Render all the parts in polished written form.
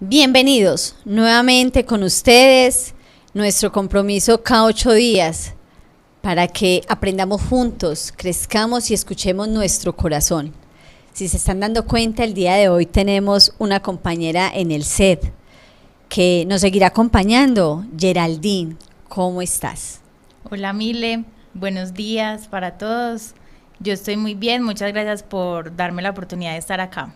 Bienvenidos nuevamente con ustedes, nuestro compromiso cada 8 días para que aprendamos juntos, crezcamos y escuchemos nuestro corazón. Si se están dando cuenta, el día de hoy tenemos una compañera en el set que nos seguirá acompañando. Geraldine, ¿cómo estás? Hola Mile, buenos días para todos. Yo estoy muy bien, muchas gracias por darme la oportunidad de estar acá.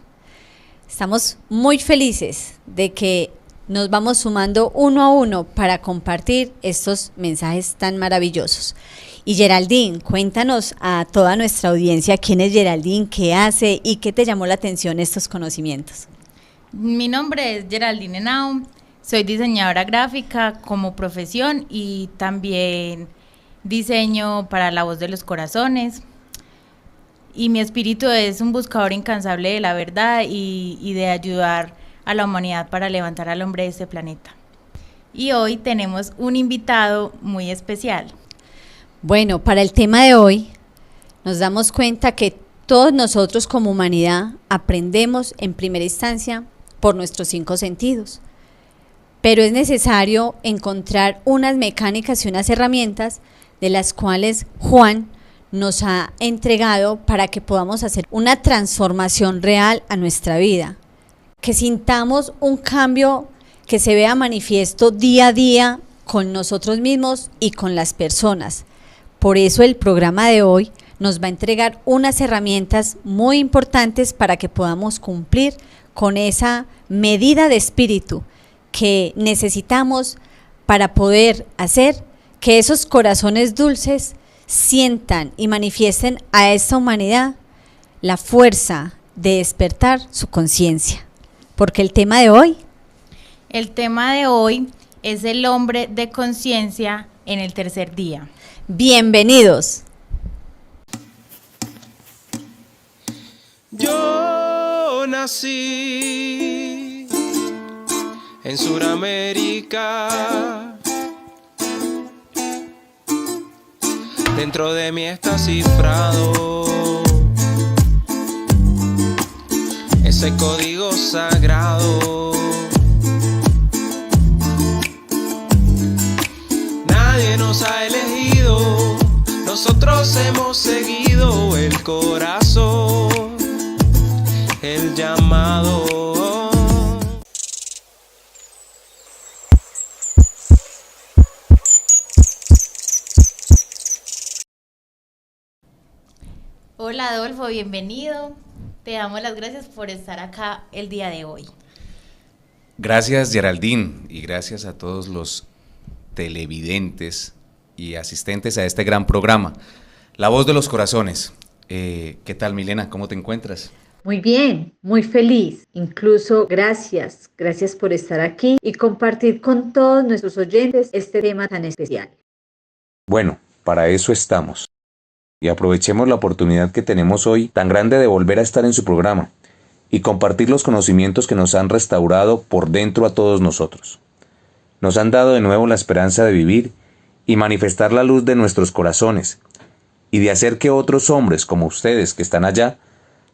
Estamos muy felices de que nos vamos sumando uno a uno para compartir estos mensajes tan maravillosos. Y Geraldine, cuéntanos a toda nuestra audiencia quién es Geraldine, qué hace y qué te llamó la atención estos conocimientos. Mi nombre es Geraldine Henao, soy diseñadora gráfica como profesión y también diseño para La Voz de los Corazones. Y mi espíritu es un buscador incansable de la verdad y de ayudar a la humanidad para levantar al hombre de este planeta. Y hoy tenemos un invitado muy especial. Bueno, para el tema de hoy nos damos cuenta que todos nosotros como humanidad aprendemos en primera instancia por nuestros 5 sentidos. Pero es necesario encontrar unas mecánicas y unas herramientas de las cuales Juan nos ha entregado para que podamos hacer una transformación real a nuestra vida, que sintamos un cambio que se vea manifiesto día a día con nosotros mismos y con las personas. Por eso el programa de hoy nos va a entregar unas herramientas muy importantes para que podamos cumplir con esa medida de espíritu que necesitamos para poder hacer que esos corazones dulces sientan y manifiesten a esta humanidad la fuerza de despertar su conciencia. Porque el tema de hoy es el hombre de conciencia en el tercer día. Bienvenidos. Yo nací en Suramérica. Dentro de mí está cifrado ese código sagrado. Nadie nos ha elegido, nosotros hemos seguido el corazón, el llamado. Hola Adolfo, bienvenido. Te damos las gracias por estar acá el día de hoy. Gracias Geraldine y gracias a todos los televidentes y asistentes a este gran programa, La Voz de los Corazones. ¿Qué tal Milena? ¿Cómo te encuentras? Muy bien, muy feliz. Incluso gracias por estar aquí y compartir con todos nuestros oyentes este tema tan especial. Bueno, para eso estamos. Y aprovechemos la oportunidad que tenemos hoy tan grande de volver a estar en su programa y compartir los conocimientos que nos han restaurado por dentro a todos nosotros. Nos han dado de nuevo la esperanza de vivir y manifestar la luz de nuestros corazones y de hacer que otros hombres como ustedes que están allá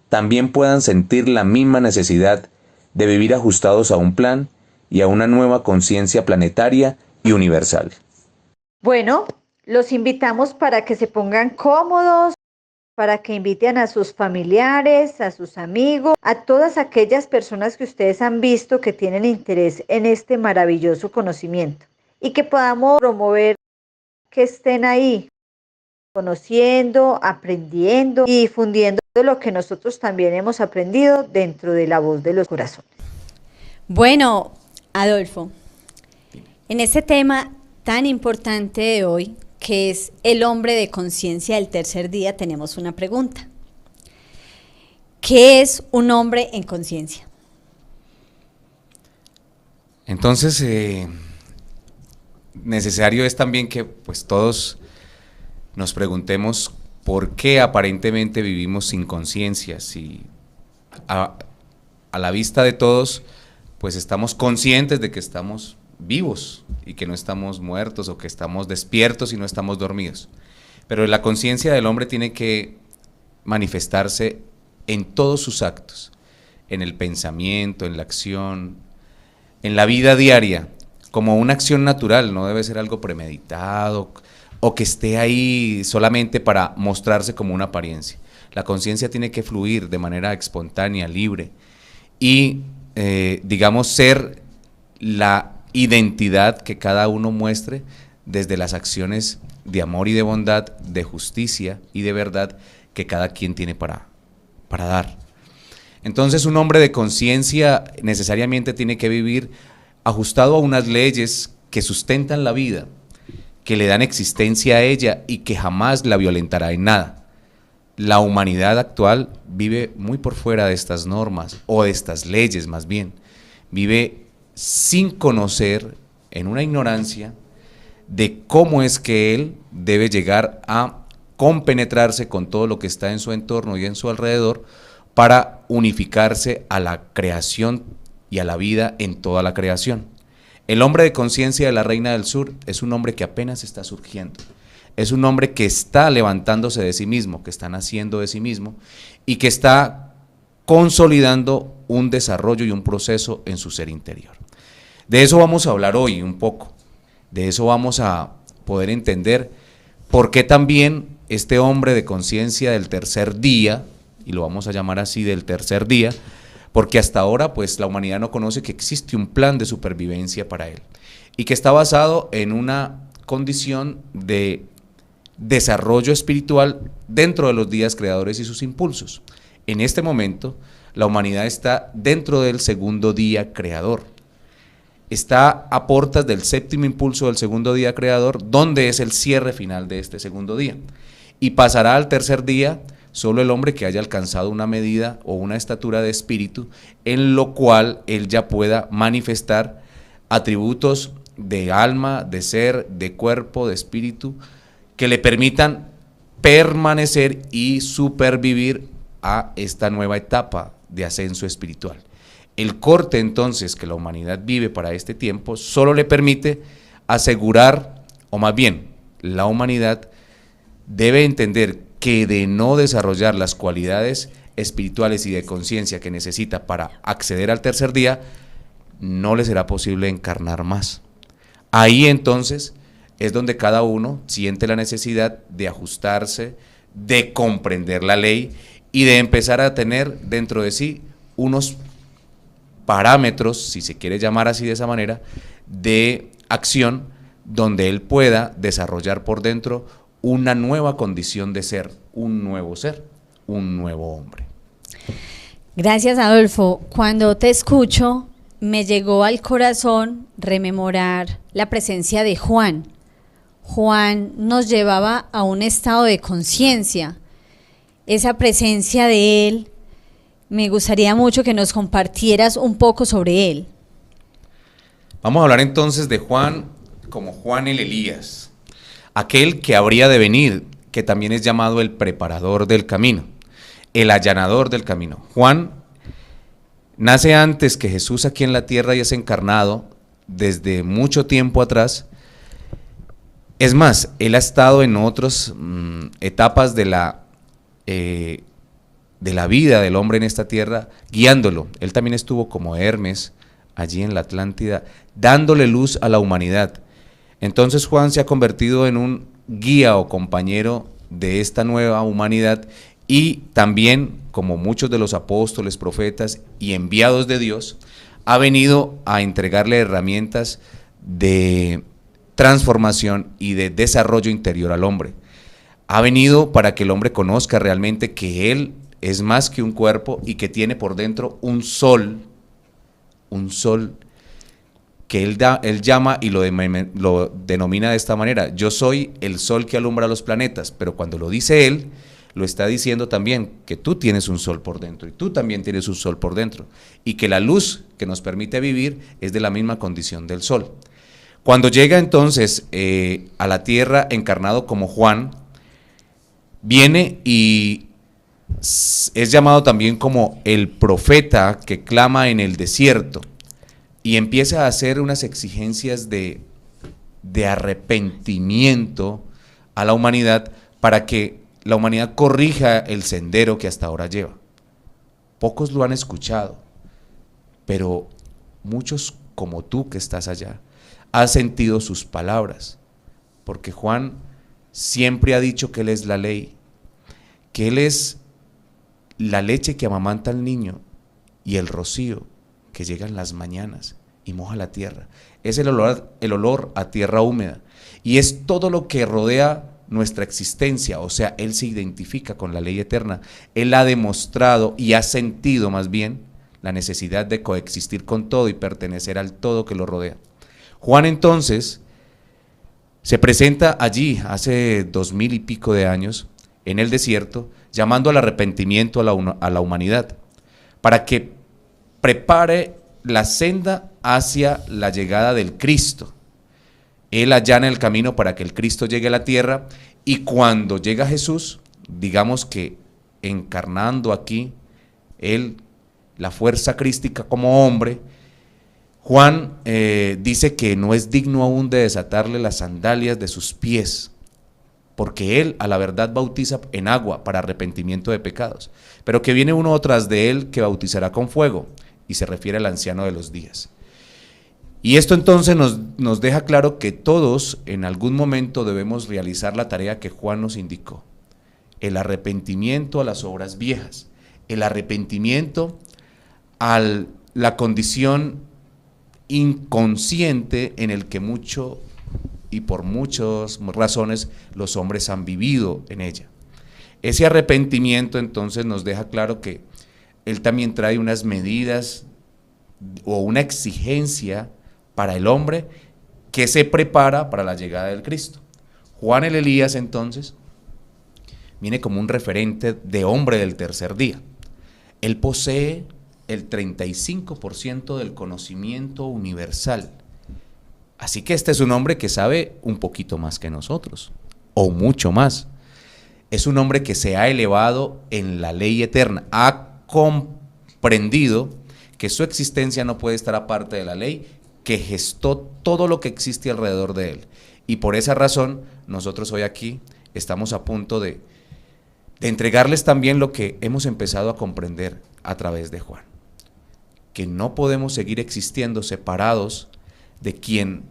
también puedan sentir la misma necesidad de vivir ajustados a un plan y a una nueva conciencia planetaria y universal. Bueno, los invitamos para que se pongan cómodos, para que inviten a sus familiares, a sus amigos, a todas aquellas personas que ustedes han visto que tienen interés en este maravilloso conocimiento y que podamos promover que estén ahí, conociendo, aprendiendo y difundiendo lo que nosotros también hemos aprendido dentro de La Voz de los Corazones. Bueno, Adolfo, en este tema tan importante de hoy, que es el hombre de conciencia del tercer día, tenemos una pregunta. ¿Qué es un hombre en conciencia? Entonces, necesario es también que pues todos nos preguntemos por qué aparentemente vivimos sin conciencia, si a la vista de todos pues estamos conscientes de que estamos vivos y que no estamos muertos o que estamos despiertos y no estamos dormidos. Pero la conciencia del hombre tiene que manifestarse en todos sus actos, en el pensamiento, en la acción, en la vida diaria como una acción natural, no debe ser algo premeditado o que esté ahí solamente para mostrarse como una apariencia. La conciencia tiene que fluir de manera espontánea, libre y, digamos, ser la identidad que cada uno muestre desde las acciones de amor y de bondad, de justicia y de verdad que cada quien tiene para dar. Entonces, un hombre de conciencia necesariamente tiene que vivir ajustado a unas leyes que sustentan la vida, que le dan existencia a ella y que jamás la violentará en nada. La humanidad actual vive muy por fuera de estas normas, o de estas leyes más bien. Vive sin conocer, en una ignorancia, de cómo es que él debe llegar a compenetrarse con todo lo que está en su entorno y en su alrededor para unificarse a la creación y a la vida en toda la creación. El hombre de conciencia de la Reina del Sur es un hombre que apenas está surgiendo, es un hombre que está levantándose de sí mismo, que está naciendo de sí mismo y que está consolidando un desarrollo y un proceso en su ser interior. De eso vamos a hablar hoy un poco, de eso vamos a poder entender por qué también este hombre de conciencia del tercer día, y lo vamos a llamar así, del tercer día, porque hasta ahora pues la humanidad no conoce que existe un plan de supervivencia para él y que está basado en una condición de desarrollo espiritual dentro de los días creadores y sus impulsos. En este momento la humanidad está dentro del segundo día creador, está a portas del séptimo impulso del segundo día creador, donde es el cierre final de este segundo día, y pasará al tercer día solo el hombre que haya alcanzado una medida o una estatura de espíritu, en lo cual él ya pueda manifestar atributos de alma, de ser, de cuerpo, de espíritu, que le permitan permanecer y supervivir a esta nueva etapa de ascenso espiritual. El corte entonces que la humanidad vive para este tiempo solo le permite asegurar, o más bien, la humanidad debe entender que de no desarrollar las cualidades espirituales y de conciencia que necesita para acceder al tercer día, no le será posible encarnar más. Ahí entonces es donde cada uno siente la necesidad de ajustarse, de comprender la ley y de empezar a tener dentro de sí unos parámetros, si se quiere llamar así de esa manera, de acción donde él pueda desarrollar por dentro una nueva condición de ser, un nuevo ser, un nuevo hombre. Gracias, Adolfo. Cuando te escucho, me llegó al corazón rememorar la presencia de Juan. Juan nos llevaba a un estado de conciencia. Esa presencia de él, me gustaría mucho que nos compartieras un poco sobre él. Vamos a hablar entonces de Juan como Juan el Elías, aquel que habría de venir, que también es llamado el preparador del camino, el allanador del camino. Juan nace antes que Jesús aquí en la tierra y es encarnado desde mucho tiempo atrás. Es más, él ha estado en otras etapas de la vida del hombre en esta tierra, guiándolo. Él también estuvo como Hermes allí en la Atlántida, dándole luz a la humanidad. Entonces Juan se ha convertido en un guía o compañero de esta nueva humanidad y también, como muchos de los apóstoles, profetas y enviados de Dios, ha venido a entregarle herramientas de transformación y de desarrollo interior al hombre. Ha venido para que el hombre conozca realmente que él es más que un cuerpo y que tiene por dentro un sol que él llama y lo denomina de esta manera: yo soy el sol que alumbra los planetas. Pero cuando lo dice él, lo está diciendo también que tú tienes un sol por dentro y tú también tienes un sol por dentro, y que la luz que nos permite vivir es de la misma condición del sol. Cuando llega entonces a la tierra encarnado como Juan, viene y es llamado también como el profeta que clama en el desierto, y empieza a hacer unas exigencias de arrepentimiento a la humanidad para que la humanidad corrija el sendero que hasta ahora lleva. Pocos lo han escuchado, pero muchos como tú que estás allá, has sentido sus palabras, porque Juan siempre ha dicho que Él es la ley, que Él es la leche que amamanta al niño y el rocío que llega en las mañanas y moja la tierra. Es el olor a tierra húmeda y es todo lo que rodea nuestra existencia. O sea, Él se identifica con la ley eterna. Él ha demostrado y ha sentido más bien la necesidad de coexistir con todo y pertenecer al todo que lo rodea. Juan entonces se presenta allí hace 2000 y pico de años en el desierto, llamando al arrepentimiento a la humanidad, para que prepare la senda hacia la llegada del Cristo. Él allana el camino para que el Cristo llegue a la tierra, y cuando llega Jesús, digamos que encarnando aquí Él la fuerza crística como hombre, Juan dice que no es digno aún de desatarle las sandalias de sus pies, porque Él a la verdad bautiza en agua para arrepentimiento de pecados, pero que viene uno tras de Él que bautizará con fuego, y se refiere al anciano de los días. Y esto entonces nos deja claro que todos en algún momento debemos realizar la tarea que Juan nos indicó: el arrepentimiento a las obras viejas, el arrepentimiento a la condición inconsciente en el que mucho y por muchas razones los hombres han vivido en ella. Ese arrepentimiento entonces nos deja claro que Él también trae unas medidas o una exigencia para el hombre que se prepara para la llegada del Cristo. Juan el Elías entonces viene como un referente de hombre del tercer día. Él posee el 35% del conocimiento universal. Así que este es un hombre que sabe un poquito más que nosotros, o mucho más. Es un hombre que se ha elevado en la ley eterna, ha comprendido que su existencia no puede estar aparte de la ley, que gestó todo lo que existe alrededor de él. Y por esa razón, nosotros hoy aquí estamos a punto de entregarles también lo que hemos empezado a comprender a través de Juan. Que no podemos seguir existiendo separados de quien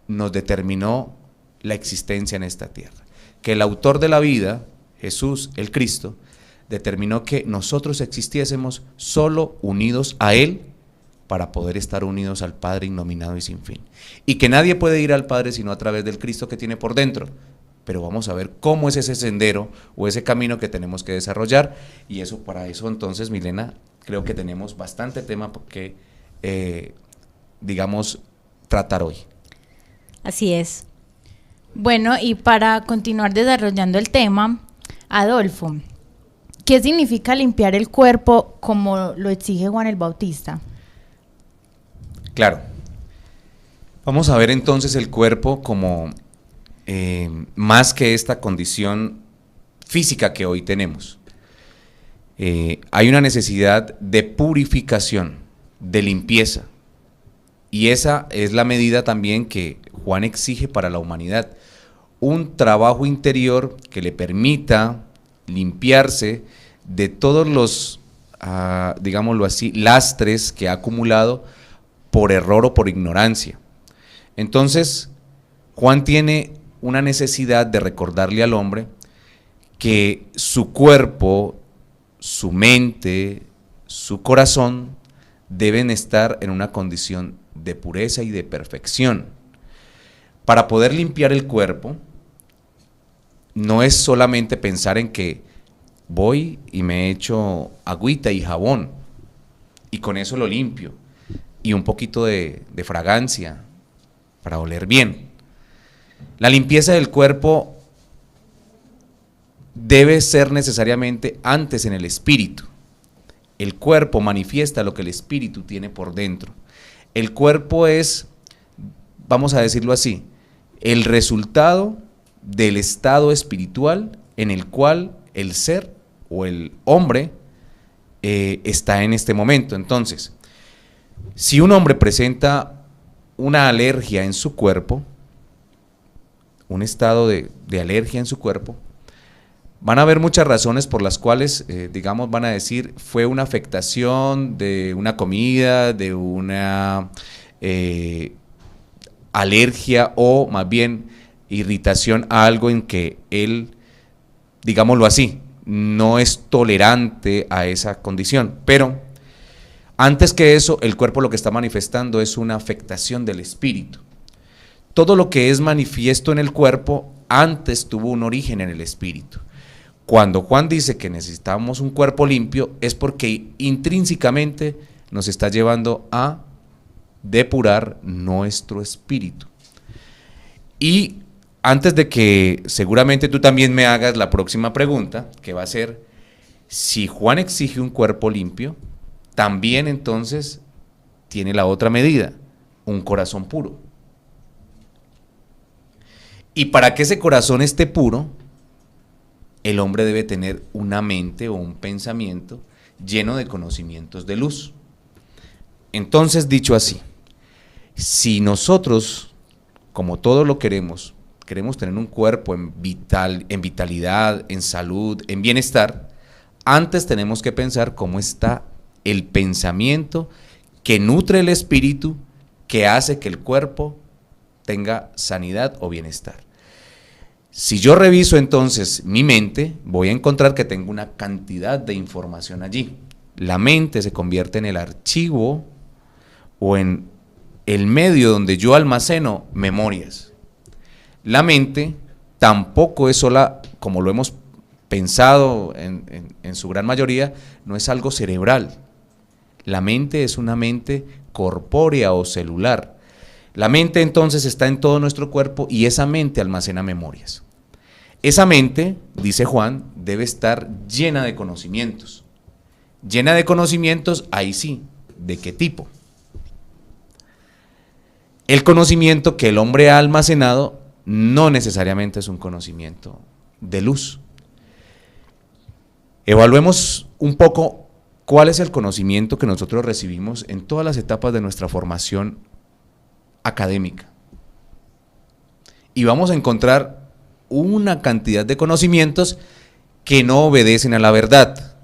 nos determinó la existencia en esta tierra. Que el autor de la vida, Jesús, el Cristo, determinó que nosotros existiésemos solo unidos a Él para poder estar unidos al Padre innominado y sin fin. Y que nadie puede ir al Padre sino a través del Cristo que tiene por dentro. Pero vamos a ver cómo es ese sendero o ese camino que tenemos que desarrollar. Y eso, para eso entonces, Milena, creo que tenemos bastante tema que, digamos, tratar hoy. Así es. Bueno, y para continuar desarrollando el tema, Adolfo, ¿qué significa limpiar el cuerpo como lo exige Juan el Bautista? Claro. Vamos a ver entonces el cuerpo como más que esta condición física que hoy tenemos. Hay una necesidad de purificación, de limpieza, y esa es la medida también que Juan exige para la humanidad, un trabajo interior que le permita limpiarse de todos los, digámoslo así, lastres que ha acumulado por error o por ignorancia. Entonces, Juan tiene una necesidad de recordarle al hombre que su cuerpo, su mente, su corazón deben estar en una condición de pureza y de perfección. Para poder limpiar el cuerpo, no es solamente pensar en que voy y me echo agüita y jabón y con eso lo limpio y un poquito de fragancia para oler bien. La limpieza del cuerpo debe ser necesariamente antes en el espíritu. El cuerpo manifiesta lo que el espíritu tiene por dentro. El cuerpo es, vamos a decirlo así, el resultado del estado espiritual en el cual el ser o el hombre está en este momento. Entonces, si un hombre presenta una alergia en su cuerpo, un estado de alergia en su cuerpo, van a haber muchas razones por las cuales, digamos, van a decir, fue una afectación de una comida, de una alergia o más bien irritación a algo en que él, digámoslo así, no es tolerante a esa condición. Pero antes que eso, el cuerpo lo que está manifestando es una afectación del espíritu. Todo lo que es manifiesto en el cuerpo antes tuvo un origen en el espíritu. Cuando Juan dice que necesitamos un cuerpo limpio, es porque intrínsecamente nos está llevando a depurar nuestro espíritu. Y antes de que seguramente tú también me hagas la próxima pregunta, que va a ser, si Juan exige un cuerpo limpio, también entonces tiene la otra medida, un corazón puro. Y para que ese corazón esté puro, el hombre debe tener una mente o un pensamiento lleno de conocimientos de luz. Entonces, dicho así, si nosotros, como todo lo queremos tener un cuerpo en vitalidad, en salud, en bienestar, antes tenemos que pensar cómo está el pensamiento que nutre el espíritu, que hace que el cuerpo tenga sanidad o bienestar. Si yo reviso entonces mi mente, voy a encontrar que tengo una cantidad de información allí. La mente se convierte en el archivo o en el medio donde yo almaceno memorias. La mente tampoco es sola, como lo hemos pensado en su gran mayoría, no es algo cerebral. La mente es una mente corpórea o celular. La mente entonces está en todo nuestro cuerpo y esa mente almacena memorias. Esa mente, dice Juan, debe estar llena de conocimientos. Llena de conocimientos, ahí sí, ¿de qué tipo? El conocimiento que el hombre ha almacenado no necesariamente es un conocimiento de luz. Evaluemos un poco cuál es el conocimiento que nosotros recibimos en todas las etapas de nuestra formación académica. Y vamos a encontrar una cantidad de conocimientos que no obedecen a la verdad.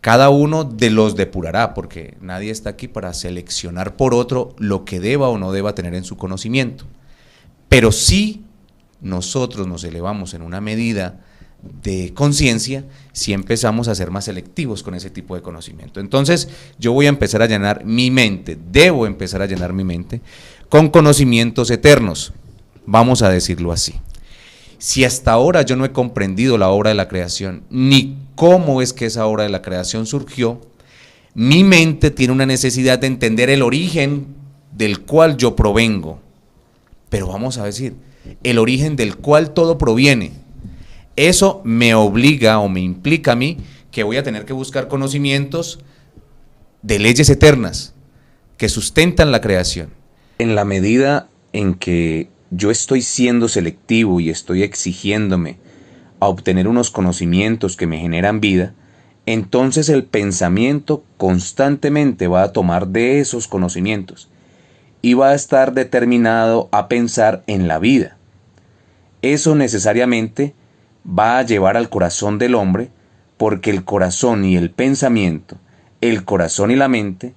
Cada uno de los depurará, porque nadie está aquí para seleccionar por otro lo que deba o no deba tener en su conocimiento. Pero sí nosotros nos elevamos en una medida de conciencia si empezamos a ser más selectivos con ese tipo de conocimiento. Entonces yo voy a empezar a llenar mi mente, debo empezar a llenar mi mente con conocimientos eternos, vamos a decirlo así. Si hasta ahora yo no he comprendido la obra de la creación, ni cómo es que esa obra de la creación surgió, mi mente tiene una necesidad de entender el origen del cual yo provengo. Pero vamos a decir, el origen del cual todo proviene. Eso me obliga o me implica a mí que voy a tener que buscar conocimientos de leyes eternas que sustentan la creación. En la medida en que yo estoy siendo selectivo y estoy exigiéndome a obtener unos conocimientos que me generan vida, entonces el pensamiento constantemente va a tomar de esos conocimientos y va a estar determinado a pensar en la vida. Eso necesariamente va a llevar al corazón del hombre, porque el corazón y el pensamiento, el corazón y la mente,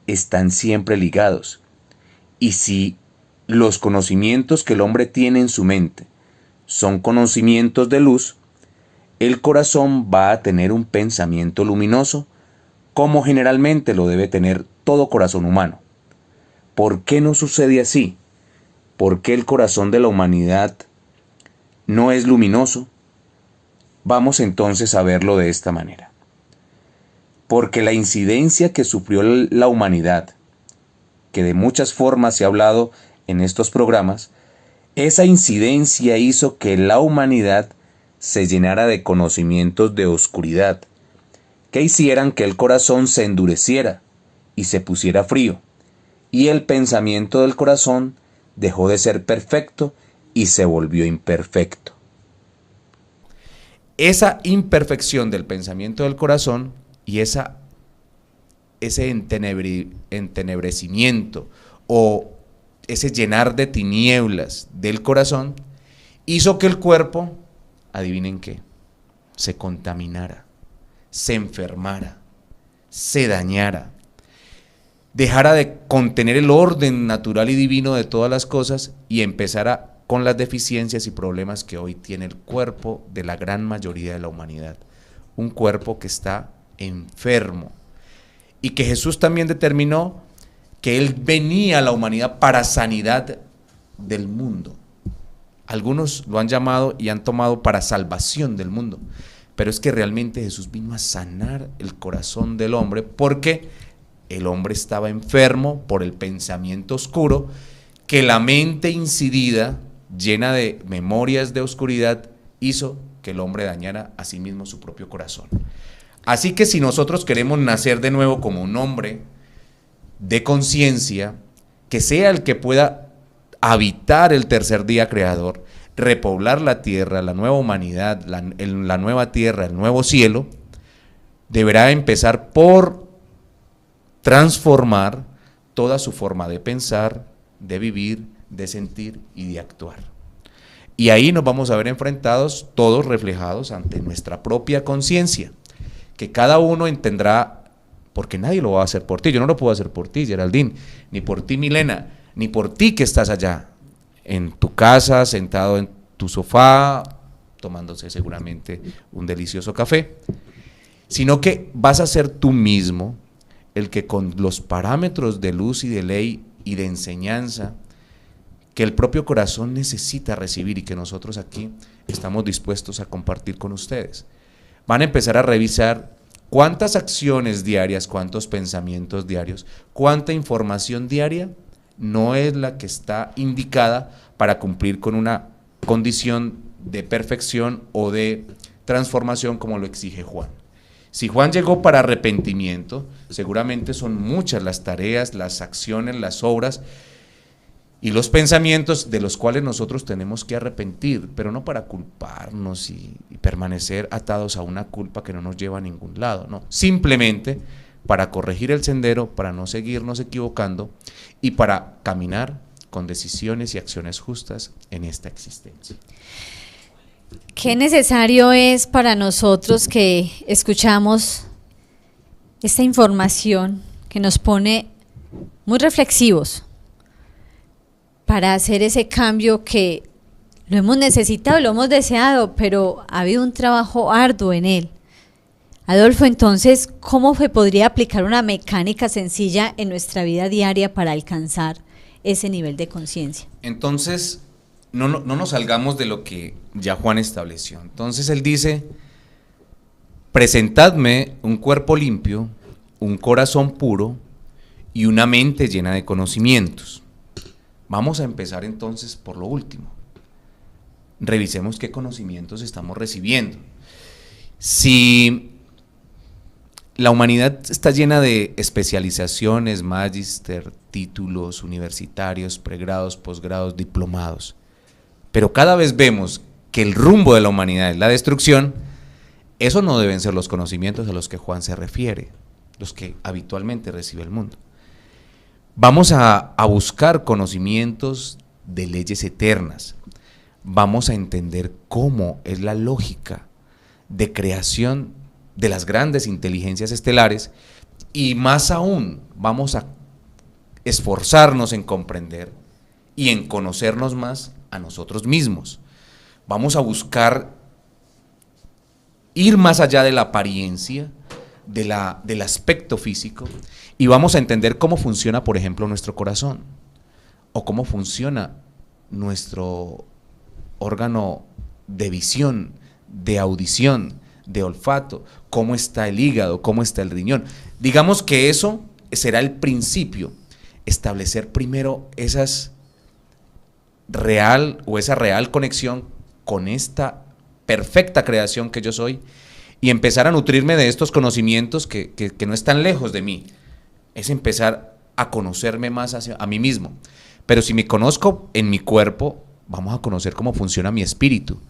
están siempre ligados. Y si los conocimientos que el hombre tiene en su mente son conocimientos de luz, el corazón va a tener un pensamiento luminoso, como generalmente lo debe tener todo corazón humano. ¿Por qué no sucede así? ¿Por qué el corazón de la humanidad no es luminoso? Vamos entonces a verlo de esta manera. Porque la incidencia que sufrió la humanidad, que de muchas formas se ha hablado en estos programas, esa incidencia hizo que la humanidad se llenara de conocimientos de oscuridad, que hicieran que el corazón se endureciera y se pusiera frío, y el pensamiento del corazón dejó de ser perfecto y se volvió imperfecto. Esa imperfección del pensamiento del corazón y ese entenebrecimiento o ese llenar de tinieblas del corazón hizo que el cuerpo, adivinen qué, se contaminara, se enfermara, se dañara. dejara de contener el orden natural y divino de todas las cosas y empezara con las deficiencias y problemas que hoy tiene el cuerpo de la gran mayoría de la humanidad. Un cuerpo que está enfermo y que Jesús también determinó que Él venía a la humanidad para sanidad del mundo. Algunos lo han llamado y han tomado para salvación del mundo, pero es que realmente Jesús vino a sanar el corazón del hombre porque el hombre estaba enfermo por el pensamiento oscuro que la mente incidida, llena de memorias de oscuridad, hizo que el hombre dañara a sí mismo su propio corazón. Así que si nosotros queremos nacer de nuevo como un hombre de conciencia, que sea el que pueda habitar el tercer día creador, repoblar la tierra, la nueva humanidad, la nueva tierra, el nuevo cielo, deberá empezar por transformar toda su forma de pensar, de vivir, de sentir y de actuar. Y ahí nos vamos a ver enfrentados, todos reflejados ante nuestra propia conciencia, que cada uno entenderá, porque nadie lo va a hacer por ti. Yo no lo puedo hacer por ti, Geraldine, ni por ti, Milena, ni por ti que estás allá, en tu casa, sentado en tu sofá, tomándose seguramente un delicioso café, sino que vas a ser tú mismo el que con los parámetros de luz y de ley y de enseñanza que el propio corazón necesita recibir y que nosotros aquí estamos dispuestos a compartir con ustedes, van a empezar a revisar cuántas acciones diarias, cuántos pensamientos diarios, cuánta información diaria no es la que está indicada para cumplir con una condición de perfección o de transformación como lo exige Juan. Si Juan llegó para arrepentimiento, seguramente son muchas las tareas, las acciones, las obras y los pensamientos de los cuales nosotros tenemos que arrepentir, pero no para culparnos y permanecer atados a una culpa que no nos lleva a ningún lado, no, simplemente para corregir el sendero, para no seguirnos equivocando y para caminar con decisiones y acciones justas en esta existencia. Qué necesario es para nosotros que escuchamos esta información que nos pone muy reflexivos para hacer ese cambio que lo hemos necesitado, lo hemos deseado, pero ha habido un trabajo arduo en él. Adolfo, entonces, ¿cómo se podría aplicar una mecánica sencilla en nuestra vida diaria para alcanzar ese nivel de conciencia? Entonces, no nos salgamos de lo que ya Juan estableció. Entonces él dice: presentadme un cuerpo limpio, un corazón puro y una mente llena de conocimientos. Vamos a empezar entonces por lo último. Revisemos qué conocimientos estamos recibiendo. Si la humanidad está llena de especializaciones, magíster, títulos universitarios, pregrados, posgrados, diplomados, pero cada vez vemos que el rumbo de la humanidad es la destrucción, esos no deben ser los conocimientos a los que Juan se refiere, los que habitualmente recibe el mundo. Vamos a buscar conocimientos de leyes eternas, vamos a entender cómo es la lógica de creación de las grandes inteligencias estelares y más aún vamos a esforzarnos en comprender y en conocernos más a nosotros mismos. Vamos a buscar ir más allá de la apariencia, del aspecto físico, y vamos a entender cómo funciona, por ejemplo, nuestro corazón, o cómo funciona nuestro órgano de visión, de audición, de olfato, cómo está el hígado, cómo está el riñón. Digamos que eso será el principio, establecer primero esa real conexión con esta perfecta creación que yo soy y empezar a nutrirme de estos conocimientos que no están lejos de mí. Es empezar a conocerme más a mí mismo. Pero si me conozco en mi cuerpo, vamos a conocer cómo funciona mi espíritu.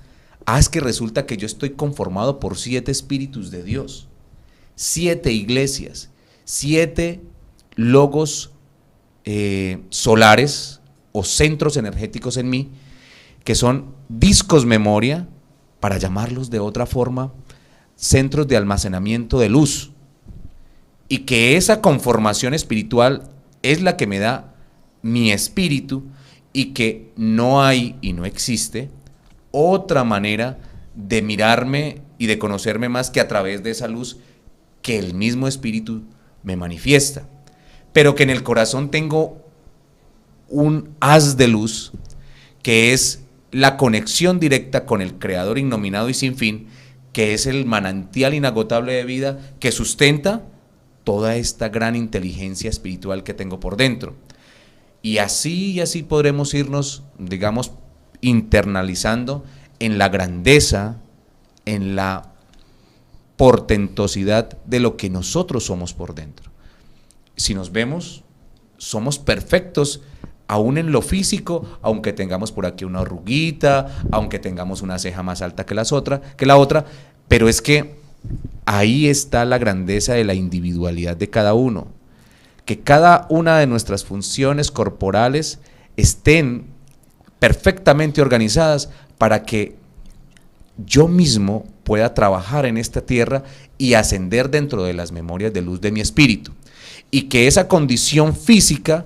Es que resulta que yo estoy conformado por 7 espíritus de Dios, 7 iglesias, 7 logos solares o centros energéticos en mí, que son discos memoria, para llamarlos de otra forma, centros de almacenamiento de luz, y que esa conformación espiritual es la que me da mi espíritu y que no hay y no existe otra manera de mirarme y de conocerme más que a través de esa luz que el mismo espíritu me manifiesta, pero que en el corazón tengo un haz de luz que es la conexión directa con el Creador innominado y sin fin, que es el manantial inagotable de vida que sustenta toda esta gran inteligencia espiritual que tengo por dentro. Y así podremos irnos, digamos, internalizando en la grandeza, en la portentosidad de lo que nosotros somos por dentro. Si nos vemos, somos perfectos, aún en lo físico, aunque tengamos por aquí una arruguita, aunque tengamos una ceja más alta que la otra, pero es que ahí está la grandeza de la individualidad de cada uno, que cada una de nuestras funciones corporales estén perfectamente organizadas para que yo mismo pueda trabajar en esta tierra y ascender dentro de las memorias de luz de mi espíritu, y que esa condición física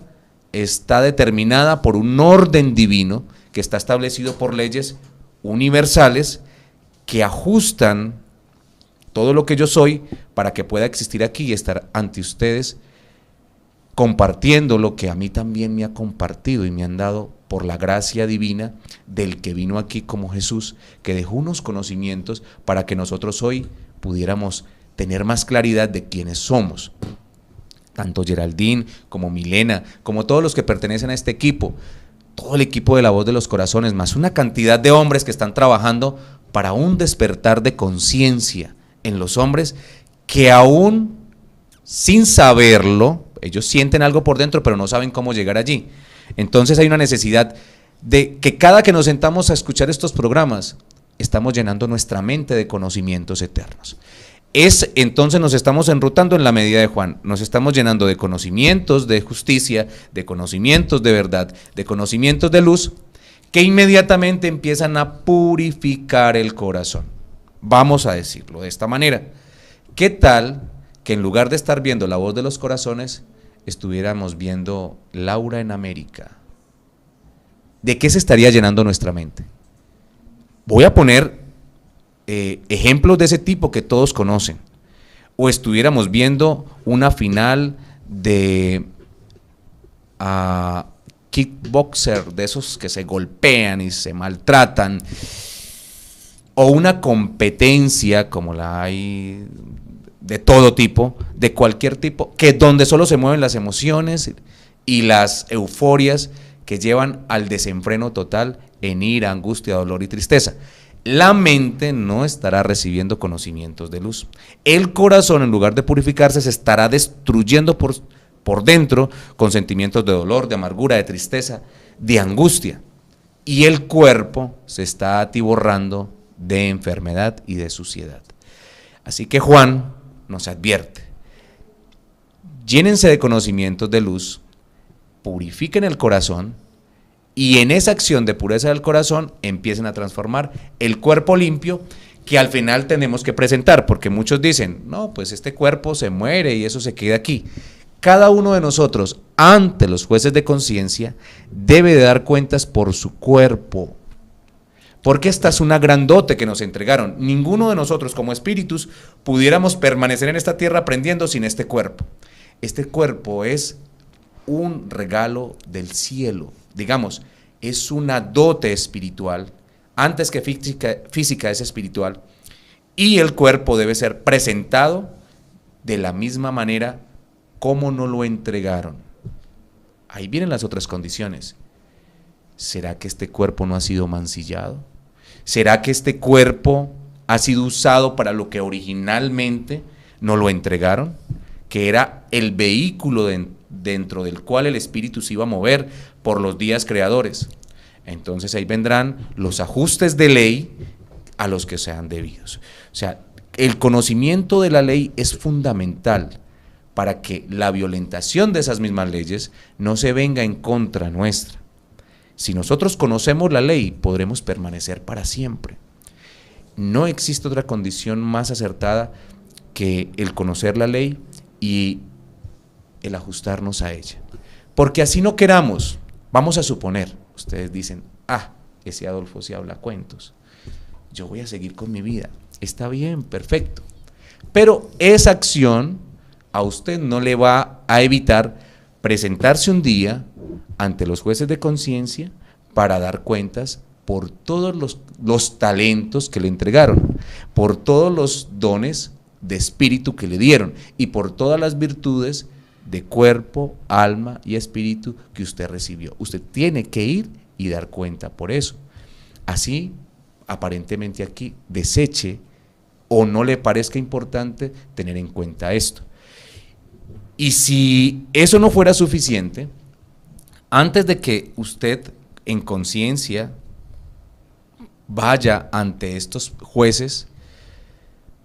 está determinada por un orden divino que está establecido por leyes universales que ajustan todo lo que yo soy para que pueda existir aquí y estar ante ustedes compartiendo lo que a mí también me ha compartido y me han dado por la gracia divina del que vino aquí como Jesús, que dejó unos conocimientos para que nosotros hoy pudiéramos tener más claridad de quiénes somos. Tanto Geraldine como Milena, como todos los que pertenecen a este equipo, todo el equipo de La Voz de los Corazones, más una cantidad de hombres que están trabajando para un despertar de conciencia en los hombres que aún sin saberlo, ellos sienten algo por dentro pero no saben cómo llegar allí. Entonces hay una necesidad de que cada que nos sentamos a escuchar estos programas, estamos llenando nuestra mente de conocimientos eternos. Entonces nos estamos enrutando en la medida de Juan, nos estamos llenando de conocimientos de justicia, de conocimientos de verdad, de conocimientos de luz, que inmediatamente empiezan a purificar el corazón. Vamos a decirlo de esta manera. ¿Qué tal que en lugar de estar viendo La Voz de los Corazones, estuviéramos viendo Laura en América? ¿De qué se estaría llenando nuestra mente? Voy a poner ejemplos de ese tipo que todos conocen. O estuviéramos viendo una final de kickboxer, de esos que se golpean y se maltratan, o una competencia como la hay de todo tipo, de cualquier tipo, que donde solo se mueven las emociones y las euforias que llevan al desenfreno total en ira, angustia, dolor y tristeza. La mente no estará recibiendo conocimientos de luz. El corazón, en lugar de purificarse, se estará destruyendo por dentro con sentimientos de dolor, de amargura, de tristeza, de angustia. Y el cuerpo se está atiborrando de enfermedad y de suciedad. Así que Juan nos advierte: llénense de conocimientos de luz, purifiquen el corazón, y en esa acción de pureza del corazón empiecen a transformar el cuerpo limpio que al final tenemos que presentar, porque muchos dicen, no, pues este cuerpo se muere y eso se queda aquí. Cada uno de nosotros, ante los jueces de conciencia, debe de dar cuentas por su cuerpo, porque esta es una gran dote que nos entregaron. Ninguno de nosotros como espíritus pudiéramos permanecer en esta tierra aprendiendo sin este cuerpo. Este cuerpo es un regalo del cielo, digamos, es una dote espiritual, antes que física es espiritual, y el cuerpo debe ser presentado de la misma manera como nos lo entregaron. Ahí vienen las otras condiciones. ¿Será que este cuerpo no ha sido mancillado? ¿Será que este cuerpo ha sido usado para lo que originalmente nos lo entregaron? Que era el vehículo dentro del cual el espíritu se iba a mover por los días creadores. Entonces ahí vendrán los ajustes de ley a los que sean debidos. O sea, el conocimiento de la ley es fundamental para que la violentación de esas mismas leyes no se venga en contra nuestra. Si nosotros conocemos la ley, podremos permanecer para siempre. No existe otra condición más acertada que el conocer la ley y el ajustarnos a ella. Porque así no queramos, vamos a suponer, ustedes dicen, ese Adolfo sí habla cuentos, yo voy a seguir con mi vida, está bien, perfecto. Pero esa acción a usted no le va a evitar presentarse un día ante los jueces de conciencia para dar cuentas por todos los talentos que le entregaron, por todos los dones de espíritu que le dieron y por todas las virtudes de cuerpo, alma y espíritu que usted recibió. Usted tiene que ir y dar cuenta por eso. Así, aparentemente aquí, deseche o no le parezca importante tener en cuenta esto. Y si eso no fuera suficiente, antes de que usted en conciencia vaya ante estos jueces,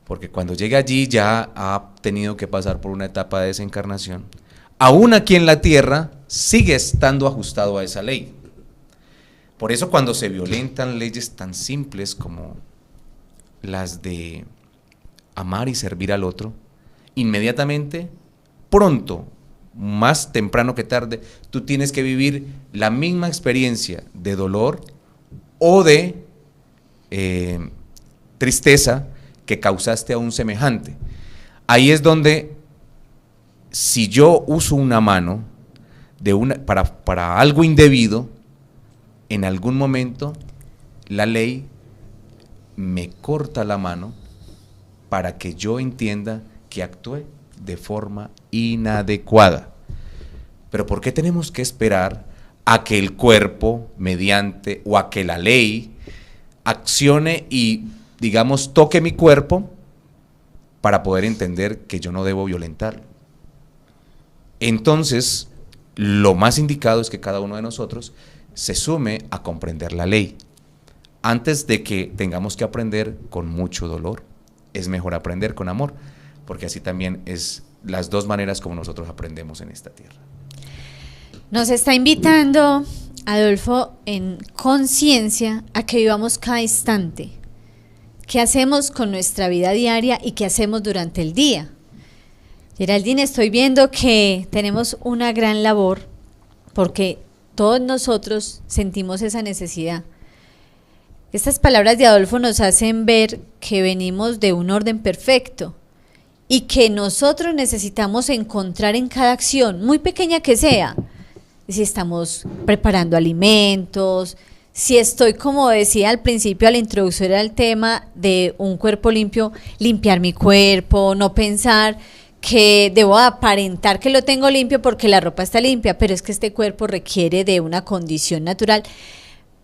porque cuando llegue allí ya ha tenido que pasar por una etapa de desencarnación, aún aquí en la tierra sigue estando ajustado a esa ley. Por eso cuando se violentan leyes tan simples como las de amar y servir al otro, inmediatamente, pronto, más temprano que tarde, tú tienes que vivir la misma experiencia de dolor o de tristeza que causaste a un semejante. Ahí es donde, si yo uso una mano para algo indebido, en algún momento la ley me corta la mano para que yo entienda que actué de forma inadecuada. Pero ¿por qué tenemos que esperar a que el cuerpo, mediante, o a que la ley accione y, digamos, toque mi cuerpo para poder entender que yo no debo violentarlo? Entonces, lo más indicado es que cada uno de nosotros se sume a comprender la ley, antes de que tengamos que aprender con mucho dolor. Es mejor aprender con amor, porque así también es las dos maneras como nosotros aprendemos en esta tierra. Nos está invitando Adolfo en conciencia a que vivamos cada instante. ¿Qué hacemos con nuestra vida diaria y qué hacemos durante el día? Geraldine, estoy viendo que tenemos una gran labor porque todos nosotros sentimos esa necesidad. Estas palabras de Adolfo nos hacen ver que venimos de un orden perfecto y que nosotros necesitamos encontrar en cada acción, muy pequeña que sea, si estamos preparando alimentos, si estoy, como decía al principio, a la introducción al tema de un cuerpo limpio, limpiar mi cuerpo, no pensar que debo aparentar que lo tengo limpio porque la ropa está limpia, pero es que este cuerpo requiere de una condición natural.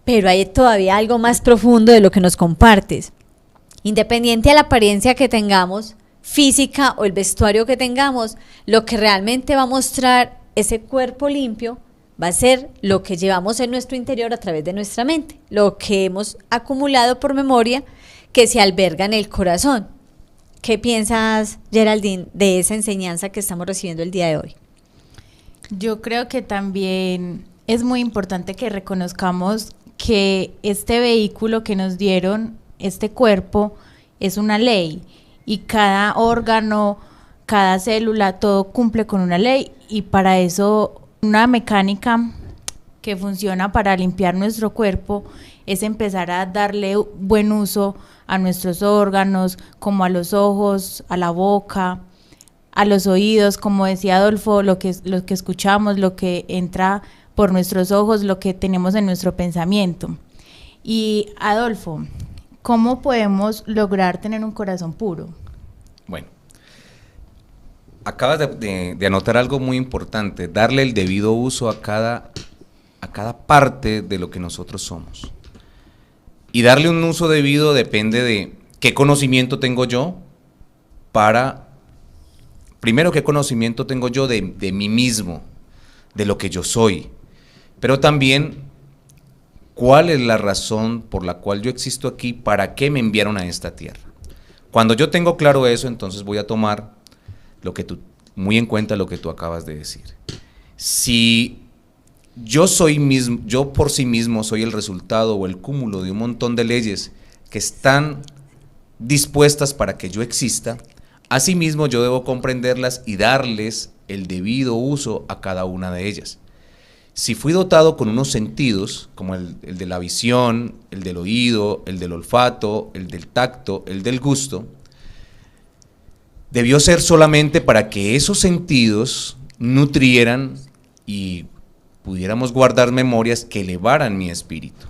Pero hay todavía algo más profundo de lo que nos compartes. Independiente de la apariencia que tengamos, física o el vestuario que tengamos, lo que realmente va a mostrar ese cuerpo limpio va a ser lo que llevamos en nuestro interior a través de nuestra mente, lo que hemos acumulado por memoria que se alberga en el corazón. ¿Qué piensas, Geraldine, de esa enseñanza que estamos recibiendo el día de hoy? Yo creo que también es muy importante que reconozcamos que este vehículo que nos dieron, este cuerpo, es una ley y cada órgano, cada célula, todo cumple con una ley y para eso una mecánica que funciona para limpiar nuestro cuerpo es empezar a darle buen uso a nuestros órganos, como a los ojos, a la boca, a los oídos, como decía Adolfo, lo que escuchamos, lo que entra por nuestros ojos, lo que tenemos en nuestro pensamiento. Y Adolfo, ¿cómo podemos lograr tener un corazón puro? Bueno, acabas de anotar algo muy importante, darle el debido uso a cada parte de lo que nosotros somos. Y darle un uso debido depende de qué conocimiento tengo yo primero, qué conocimiento tengo yo de mí mismo, de lo que yo soy, pero también cuál es la razón por la cual yo existo aquí, para qué me enviaron a esta tierra. Cuando yo tengo claro eso, entonces voy a tomar muy en cuenta lo que tú acabas de decir. Si yo por sí mismo soy el resultado o el cúmulo de un montón de leyes que están dispuestas para que yo exista, asimismo yo debo comprenderlas y darles el debido uso a cada una de ellas. Si fui dotado con unos sentidos, como el de la visión, el del oído, el del olfato, el del tacto, el del gusto, debió ser solamente para que esos sentidos nutrieran y pudiéramos guardar memorias que elevaran mi espíritu.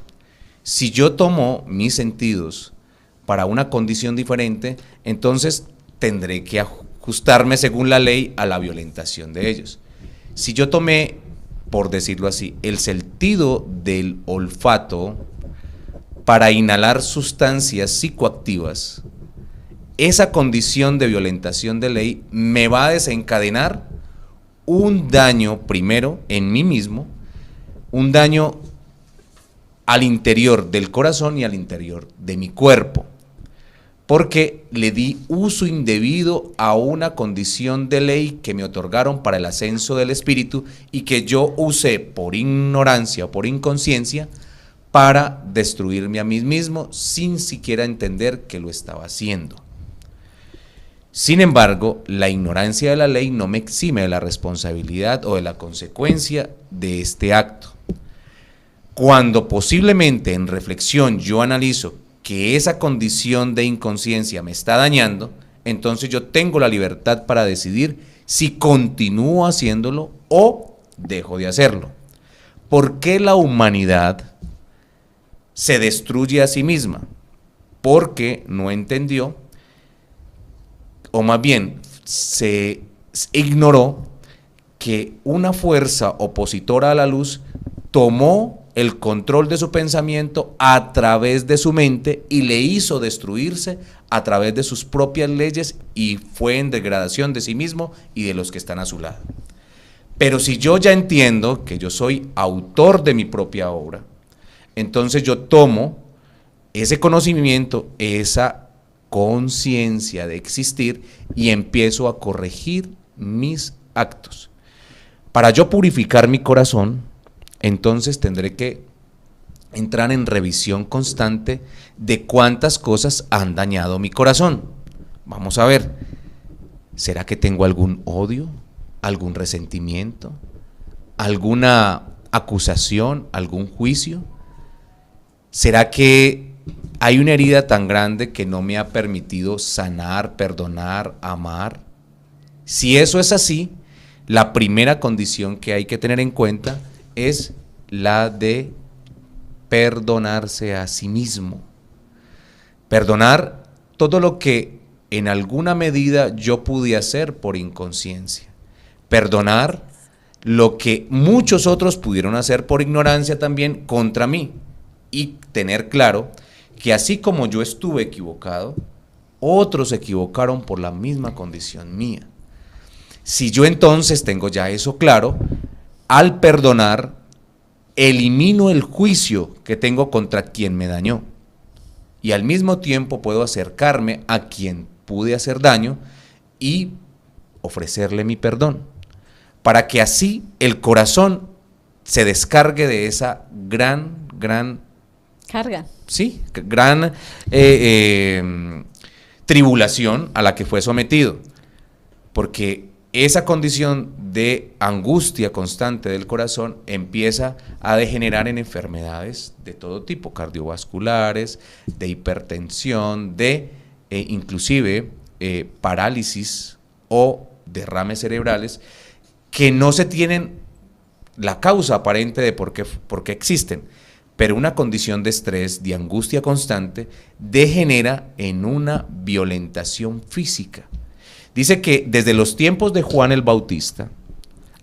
Si yo tomo mis sentidos para una condición diferente, entonces tendré que ajustarme según la ley a la violentación de ellos. Si yo tomé, por decirlo así, el sentido del olfato para inhalar sustancias psicoactivas, esa condición de violentación de ley me va a desencadenar un daño primero en mí mismo, un daño al interior del corazón y al interior de mi cuerpo, porque le di uso indebido a una condición de ley que me otorgaron para el ascenso del espíritu y que yo usé por ignorancia o por inconsciencia para destruirme a mí mismo sin siquiera entender que lo estaba haciendo. Sin embargo, la ignorancia de la ley no me exime de la responsabilidad o de la consecuencia de este acto. Cuando posiblemente en reflexión yo analizo que esa condición de inconsciencia me está dañando, entonces yo tengo la libertad para decidir si continúo haciéndolo o dejo de hacerlo. ¿Por qué la humanidad se destruye a sí misma? Porque no entendió, o más bien se ignoró que una fuerza opositora a la luz tomó el control de su pensamiento a través de su mente y le hizo destruirse a través de sus propias leyes y fue en degradación de sí mismo y de los que están a su lado. Pero si yo ya entiendo que yo soy autor de mi propia obra, entonces yo tomo ese conocimiento, esa conciencia de existir y empiezo a corregir mis actos. Para yo purificar mi corazón, entonces tendré que entrar en revisión constante de cuántas cosas han dañado mi corazón. Vamos a ver, ¿será que tengo algún odio, algún resentimiento, alguna acusación, algún juicio? ¿Será que hay una herida tan grande que no me ha permitido sanar, perdonar, amar? Si eso es así, la primera condición que hay que tener en cuenta es la de perdonarse a sí mismo. Perdonar todo lo que en alguna medida yo pude hacer por inconsciencia. Perdonar lo que muchos otros pudieron hacer por ignorancia también contra mí. Y tener claro que así como yo estuve equivocado, otros se equivocaron por la misma condición mía. Si yo entonces tengo ya eso claro, al perdonar, elimino el juicio que tengo contra quien me dañó y al mismo tiempo puedo acercarme a quien pude hacer daño y ofrecerle mi perdón, para que así el corazón se descargue de esa gran carga. Sí, gran tribulación a la que fue sometido, porque esa condición de angustia constante del corazón empieza a degenerar en enfermedades de todo tipo, cardiovasculares, de hipertensión, de inclusive parálisis o derrames cerebrales que no se tienen la causa aparente de por qué existen, pero una condición de estrés, de angustia constante, degenera en una violentación física. Dice que desde los tiempos de Juan el Bautista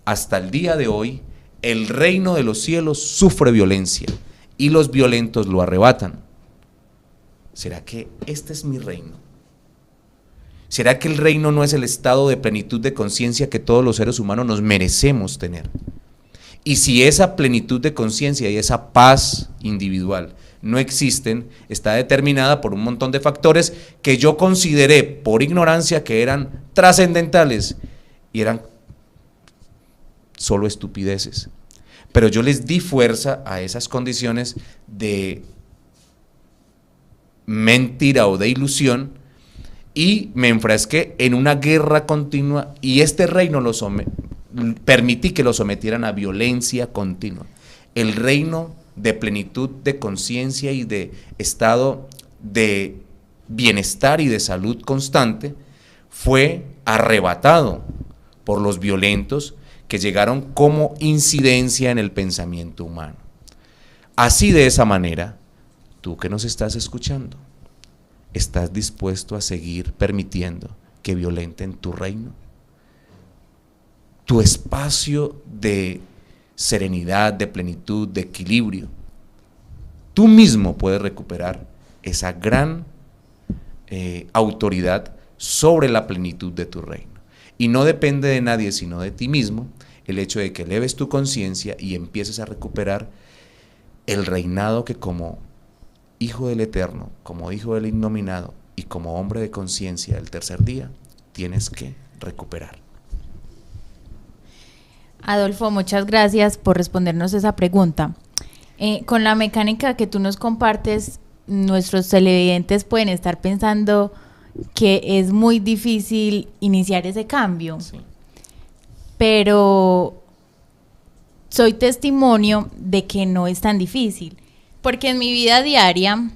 hasta el día de hoy, el reino de los cielos sufre violencia y los violentos lo arrebatan. ¿Será que este es mi reino? ¿Será que el reino no es el estado de plenitud de conciencia que todos los seres humanos nos merecemos tener? Y si esa plenitud de conciencia y esa paz individual no existen, está determinada por un montón de factores que yo consideré por ignorancia que eran trascendentales y eran solo estupideces. Pero yo les di fuerza a esas condiciones de mentira o de ilusión y me enfrasqué en una guerra continua y este reino permití que lo sometieran a violencia continua. El reino de plenitud de conciencia y de estado de bienestar y de salud constante fue arrebatado por los violentos que llegaron como incidencia en el pensamiento humano. Así, de esa manera, tú que nos estás escuchando, ¿estás dispuesto a seguir permitiendo que violenten tu reino? Tu espacio de serenidad, de plenitud, de equilibrio. Tú mismo puedes recuperar esa gran autoridad sobre la plenitud de tu reino. Y no depende de nadie sino de ti mismo el hecho de que eleves tu conciencia y empieces a recuperar el reinado que como hijo del Eterno, como hijo del Innominado y como hombre de conciencia del tercer día, tienes que recuperar. Adolfo, muchas gracias por respondernos esa pregunta. Con la mecánica que tú nos compartes, nuestros televidentes pueden estar pensando que es muy difícil iniciar ese cambio, Sí. pero soy testimonio de que no es tan difícil, porque en mi vida diaria,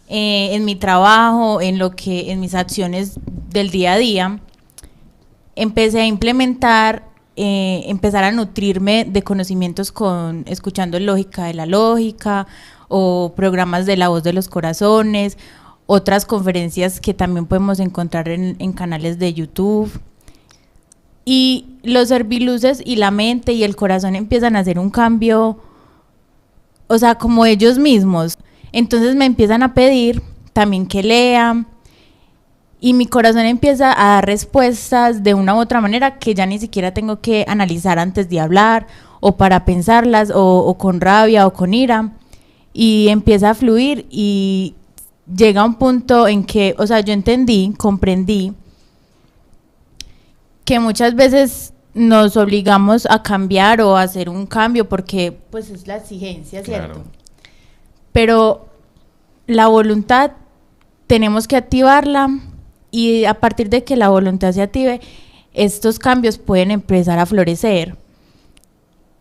en mi trabajo, en mis acciones del día a día, empecé a implementar, empezar a nutrirme de conocimientos escuchando Lógica de la Lógica o programas de La Voz de los Corazones, otras conferencias que también podemos encontrar en canales de YouTube. Y los serviluces y la mente y el corazón empiezan a hacer un cambio, o sea, como ellos mismos. Entonces me empiezan a pedir también que lea, y mi corazón empieza a dar respuestas de una u otra manera que ya ni siquiera tengo que analizar antes de hablar, o para pensarlas, o con rabia o con ira, y empieza a fluir, y llega un punto en que, o sea, yo comprendí que muchas veces nos obligamos a cambiar o a hacer un cambio porque pues es la exigencia, ¿cierto? Claro. Pero la voluntad tenemos que activarla, y a partir de que la voluntad se active, estos cambios pueden empezar a florecer.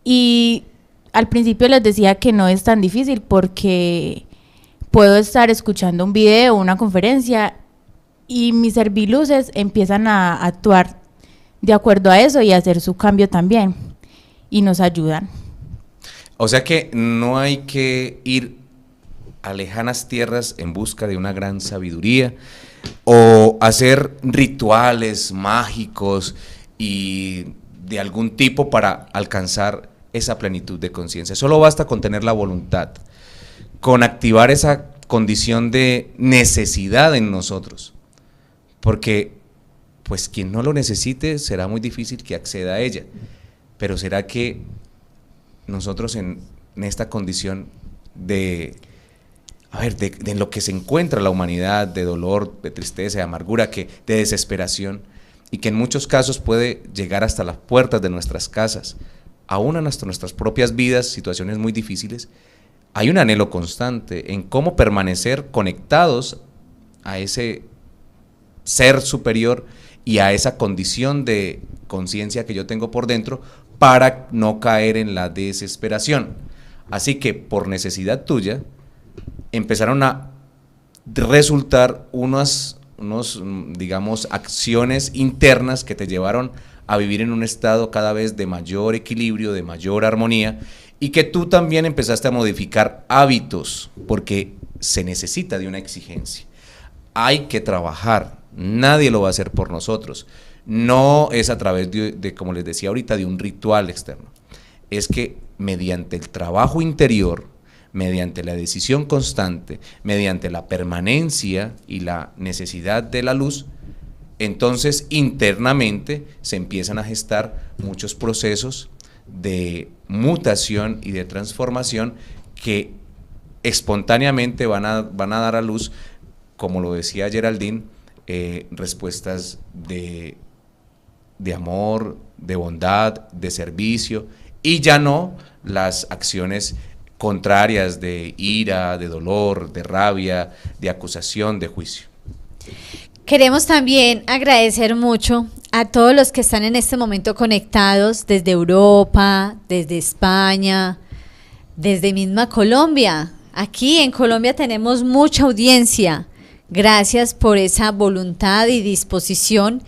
Y al principio les decía que no es tan difícil porque puedo estar escuchando un video o una conferencia y mis serviluces empiezan a actuar de acuerdo a eso y a hacer su cambio también, y nos ayudan. O sea que no hay que ir a lejanas tierras en busca de una gran sabiduría o hacer rituales mágicos y de algún tipo para alcanzar esa plenitud de conciencia. Solo basta con tener la voluntad, con activar esa condición de necesidad en nosotros, porque pues quien no lo necesite será muy difícil que acceda a ella, pero será que nosotros en esta condición de lo que se encuentra la humanidad, de dolor, de tristeza, de amargura, de desesperación, y que en muchos casos puede llegar hasta las puertas de nuestras casas, aún hasta nuestras propias vidas, situaciones muy difíciles, hay un anhelo constante en cómo permanecer conectados a ese ser superior y a esa condición de conciencia que yo tengo por dentro para no caer en la desesperación. Así que por necesidad tuya empezaron a resultar unos, digamos, acciones internas que te llevaron a vivir en un estado cada vez de mayor equilibrio, de mayor armonía, y que tú también empezaste a modificar hábitos, porque se necesita de una exigencia. Hay que trabajar, nadie lo va a hacer por nosotros. No es a través de, como les decía ahorita, de un ritual externo. Es que mediante el trabajo interior, mediante la decisión constante, mediante la permanencia y la necesidad de la luz, entonces internamente se empiezan a gestar muchos procesos de mutación y de transformación que espontáneamente van a dar a luz, como lo decía Geraldine, respuestas de amor, de bondad, de servicio, y ya no las acciones contrarias de ira, de dolor, de rabia, de acusación, de juicio. Queremos también agradecer mucho a todos los que están en este momento conectados desde Europa, desde España, desde misma Colombia. Aquí en Colombia tenemos mucha audiencia. Gracias por esa voluntad y disposición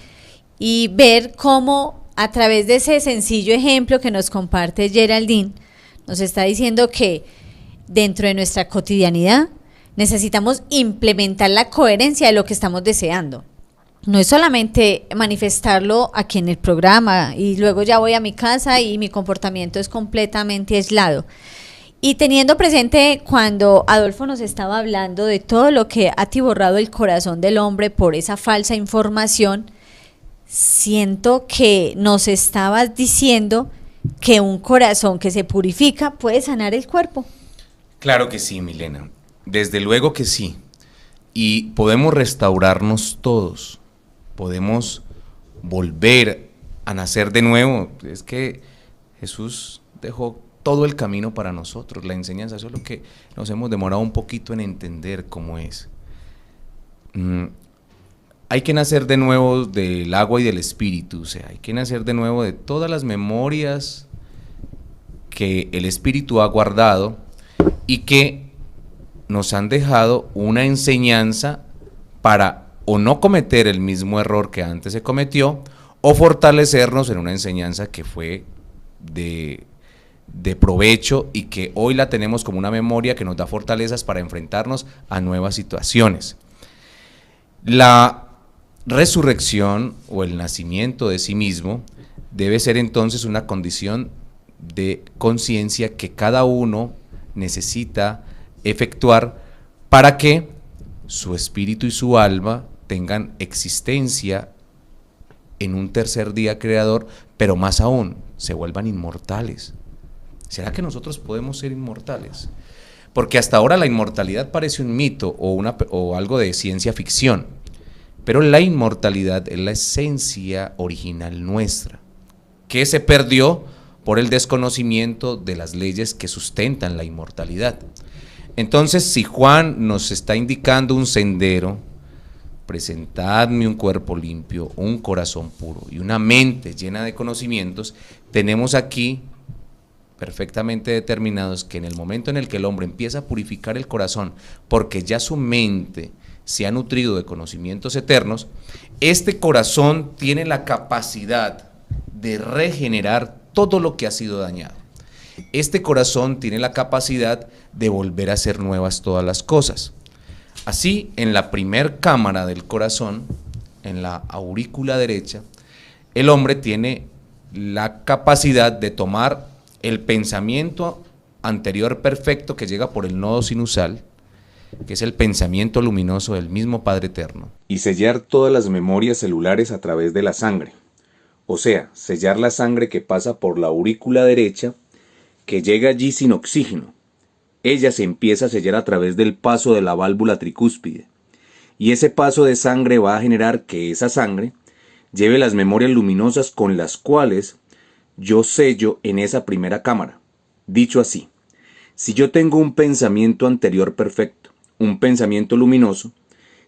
y ver cómo a través de ese sencillo ejemplo que nos comparte Geraldine, nos está diciendo que dentro de nuestra cotidianidad necesitamos implementar la coherencia de lo que estamos deseando. No es solamente manifestarlo aquí en el programa y luego ya voy a mi casa y mi comportamiento es completamente aislado. Y teniendo presente cuando Adolfo nos estaba hablando de todo lo que ha atiborrado el corazón del hombre por esa falsa información, siento que nos estabas diciendo que un corazón que se purifica puede sanar el cuerpo. Claro que sí, Milena. Desde luego que sí. Y podemos restaurarnos todos. Podemos volver a nacer de nuevo. Es que Jesús dejó todo el camino para nosotros, la enseñanza. Eso es lo que nos hemos demorado un poquito en entender cómo es. Hay que nacer de nuevo del agua y del espíritu, o sea, hay que nacer de nuevo de todas las memorias que el espíritu ha guardado y que nos han dejado una enseñanza para o no cometer el mismo error que antes se cometió, o fortalecernos en una enseñanza que fue de provecho y que hoy la tenemos como una memoria que nos da fortalezas para enfrentarnos a nuevas situaciones. La resurrección o el nacimiento de sí mismo debe ser entonces una condición de conciencia que cada uno necesita efectuar para que su espíritu y su alma tengan existencia en un tercer día creador, pero más aún, se vuelvan inmortales. ¿Será que nosotros podemos ser inmortales? Porque hasta ahora la inmortalidad parece un mito o algo de ciencia ficción, pero la inmortalidad es la esencia original nuestra, que se perdió por el desconocimiento de las leyes que sustentan la inmortalidad. Entonces, si Juan nos está indicando un sendero, presentadme un cuerpo limpio, un corazón puro y una mente llena de conocimientos, tenemos aquí perfectamente determinados que en el momento en el que el hombre empieza a purificar el corazón, porque ya su mente se ha nutrido de conocimientos eternos, este corazón tiene la capacidad de regenerar todo lo que ha sido dañado. Este corazón tiene la capacidad de volver a hacer nuevas todas las cosas. Así, en la primer cámara del corazón, en la aurícula derecha, el hombre tiene la capacidad de tomar el pensamiento anterior perfecto que llega por el nodo sinusal, que es el pensamiento luminoso del mismo Padre Eterno, y sellar todas las memorias celulares a través de la sangre. O sea, sellar la sangre que pasa por la aurícula derecha, que llega allí sin oxígeno. Ella se empieza a sellar a través del paso de la válvula tricúspide. Y ese paso de sangre va a generar que esa sangre lleve las memorias luminosas con las cuales yo sello en esa primera cámara. Dicho así, si yo tengo un pensamiento anterior perfecto, un pensamiento luminoso,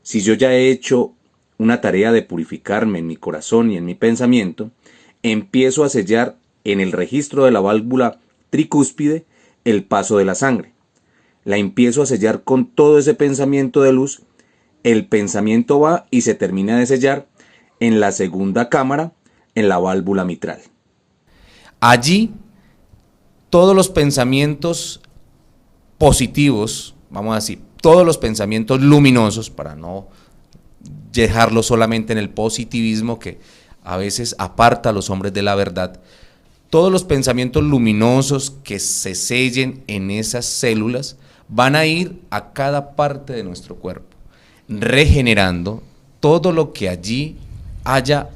si yo ya he hecho una tarea de purificarme en mi corazón y en mi pensamiento, empiezo a sellar en el registro de la válvula tricúspide el paso de la sangre. La empiezo a sellar con todo ese pensamiento de luz. El pensamiento va y se termina de sellar en la segunda cámara, en la válvula mitral. Allí, todos los pensamientos positivos, vamos a decir, todos los pensamientos luminosos, para no dejarlo solamente en el positivismo que a veces aparta a los hombres de la verdad, todos los pensamientos luminosos que se sellen en esas células van a ir a cada parte de nuestro cuerpo, regenerando todo lo que allí haya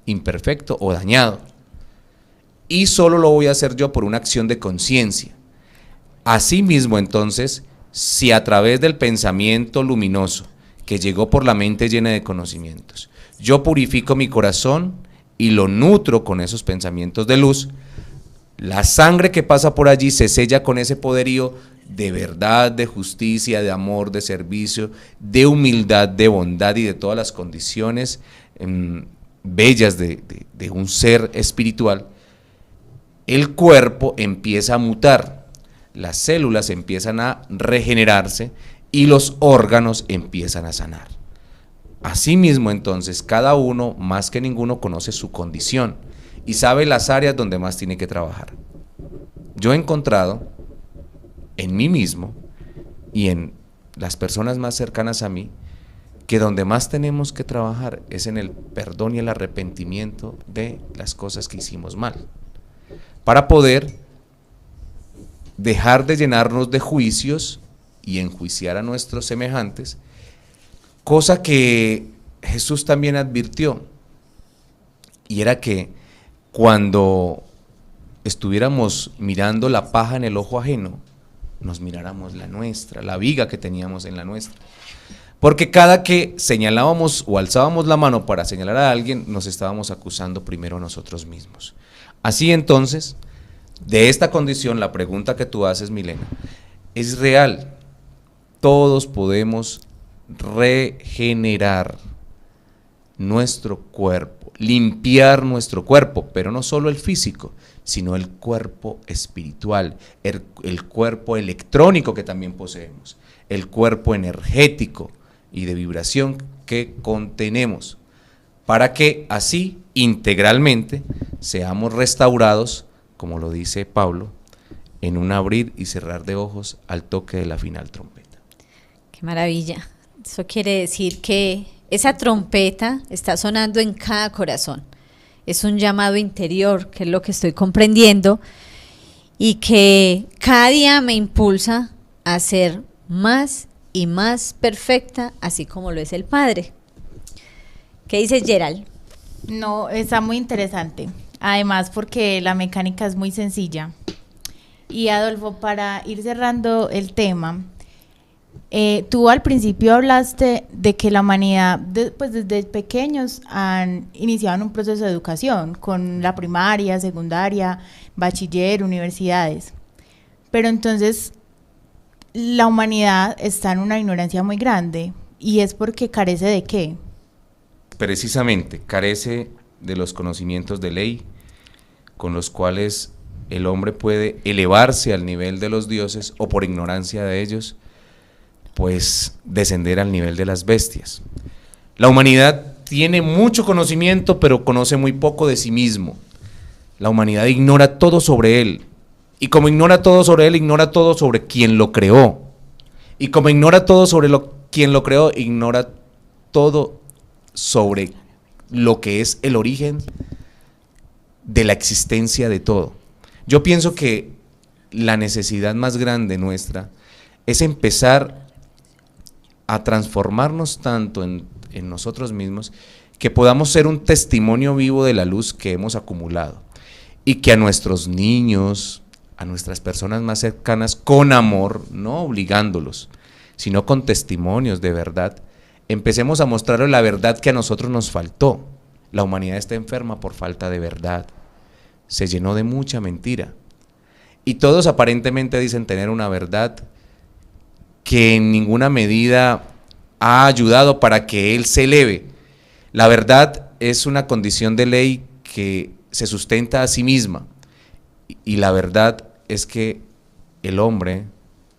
imperfecto o dañado. Y solo lo voy a hacer yo por una acción de conciencia. Asimismo, entonces, si a través del pensamiento luminoso que llegó por la mente llena de conocimientos, yo purifico mi corazón y lo nutro con esos pensamientos de luz, la sangre que pasa por allí se sella con ese poderío de verdad, de justicia, de amor, de servicio, de humildad, de bondad y de todas las condiciones bellas de un ser espiritual, el cuerpo empieza a mutar, las células empiezan a regenerarse y los órganos empiezan a sanar. Asimismo, entonces, cada uno, más que ninguno, conoce su condición y sabe las áreas donde más tiene que trabajar. Yo he encontrado en mí mismo y en las personas más cercanas a mí que donde más tenemos que trabajar es en el perdón y el arrepentimiento de las cosas que hicimos mal, para poder dejar de llenarnos de juicios y enjuiciar a nuestros semejantes, cosa que Jesús también advirtió, y era que cuando estuviéramos mirando la paja en el ojo ajeno, nos miráramos la nuestra, la viga que teníamos en la nuestra. Porque cada que señalábamos o alzábamos la mano para señalar a alguien, nos estábamos acusando primero a nosotros mismos. Así entonces, de esta condición, la pregunta que tú haces, Milena, es real. Todos podemos regenerar nuestro cuerpo, limpiar nuestro cuerpo, pero no solo el físico, sino el cuerpo espiritual, el cuerpo electrónico que también poseemos, el cuerpo energético y de vibración que contenemos, para que así integralmente seamos restaurados, como lo dice Pablo, en un abrir y cerrar de ojos al toque de la final trompeta. Qué maravilla. Eso quiere decir que esa trompeta está sonando en cada corazón. Es un llamado interior, que es lo que estoy comprendiendo, y que cada día me impulsa a ser más y más perfecta, así como lo es el Padre. ¿Qué dice Gerald? No, está muy interesante. Además, porque la mecánica es muy sencilla. Y Adolfo, para ir cerrando el tema, tú al principio hablaste de que la humanidad, pues desde pequeños han iniciado un proceso de educación con la primaria, secundaria, bachiller, universidades. Pero entonces la humanidad está en una ignorancia muy grande, y es porque carece ¿de qué? Precisamente, carece de los conocimientos de ley con los cuales el hombre puede elevarse al nivel de los dioses, o por ignorancia de ellos, pues descender al nivel de las bestias. La humanidad tiene mucho conocimiento, pero conoce muy poco de sí mismo. La humanidad ignora todo sobre él, y como ignora todo sobre él, ignora todo sobre quien lo creó, y como ignora todo sobre quien lo creó, ignora todo sobre lo que es el origen de la existencia de todo. Yo pienso que la necesidad más grande nuestra es empezar a transformarnos tanto en nosotros mismos, que podamos ser un testimonio vivo de la luz que hemos acumulado, y que a nuestros niños, a nuestras personas más cercanas, con amor, no obligándolos, sino con testimonios de verdad, empecemos a mostrarles la verdad que a nosotros nos faltó. La humanidad está enferma por falta de verdad, se llenó de mucha mentira, y todos aparentemente dicen tener una verdad que en ninguna medida ha ayudado para que él se eleve. La verdad es una condición de ley que se sustenta a sí misma, y la verdad es que el hombre,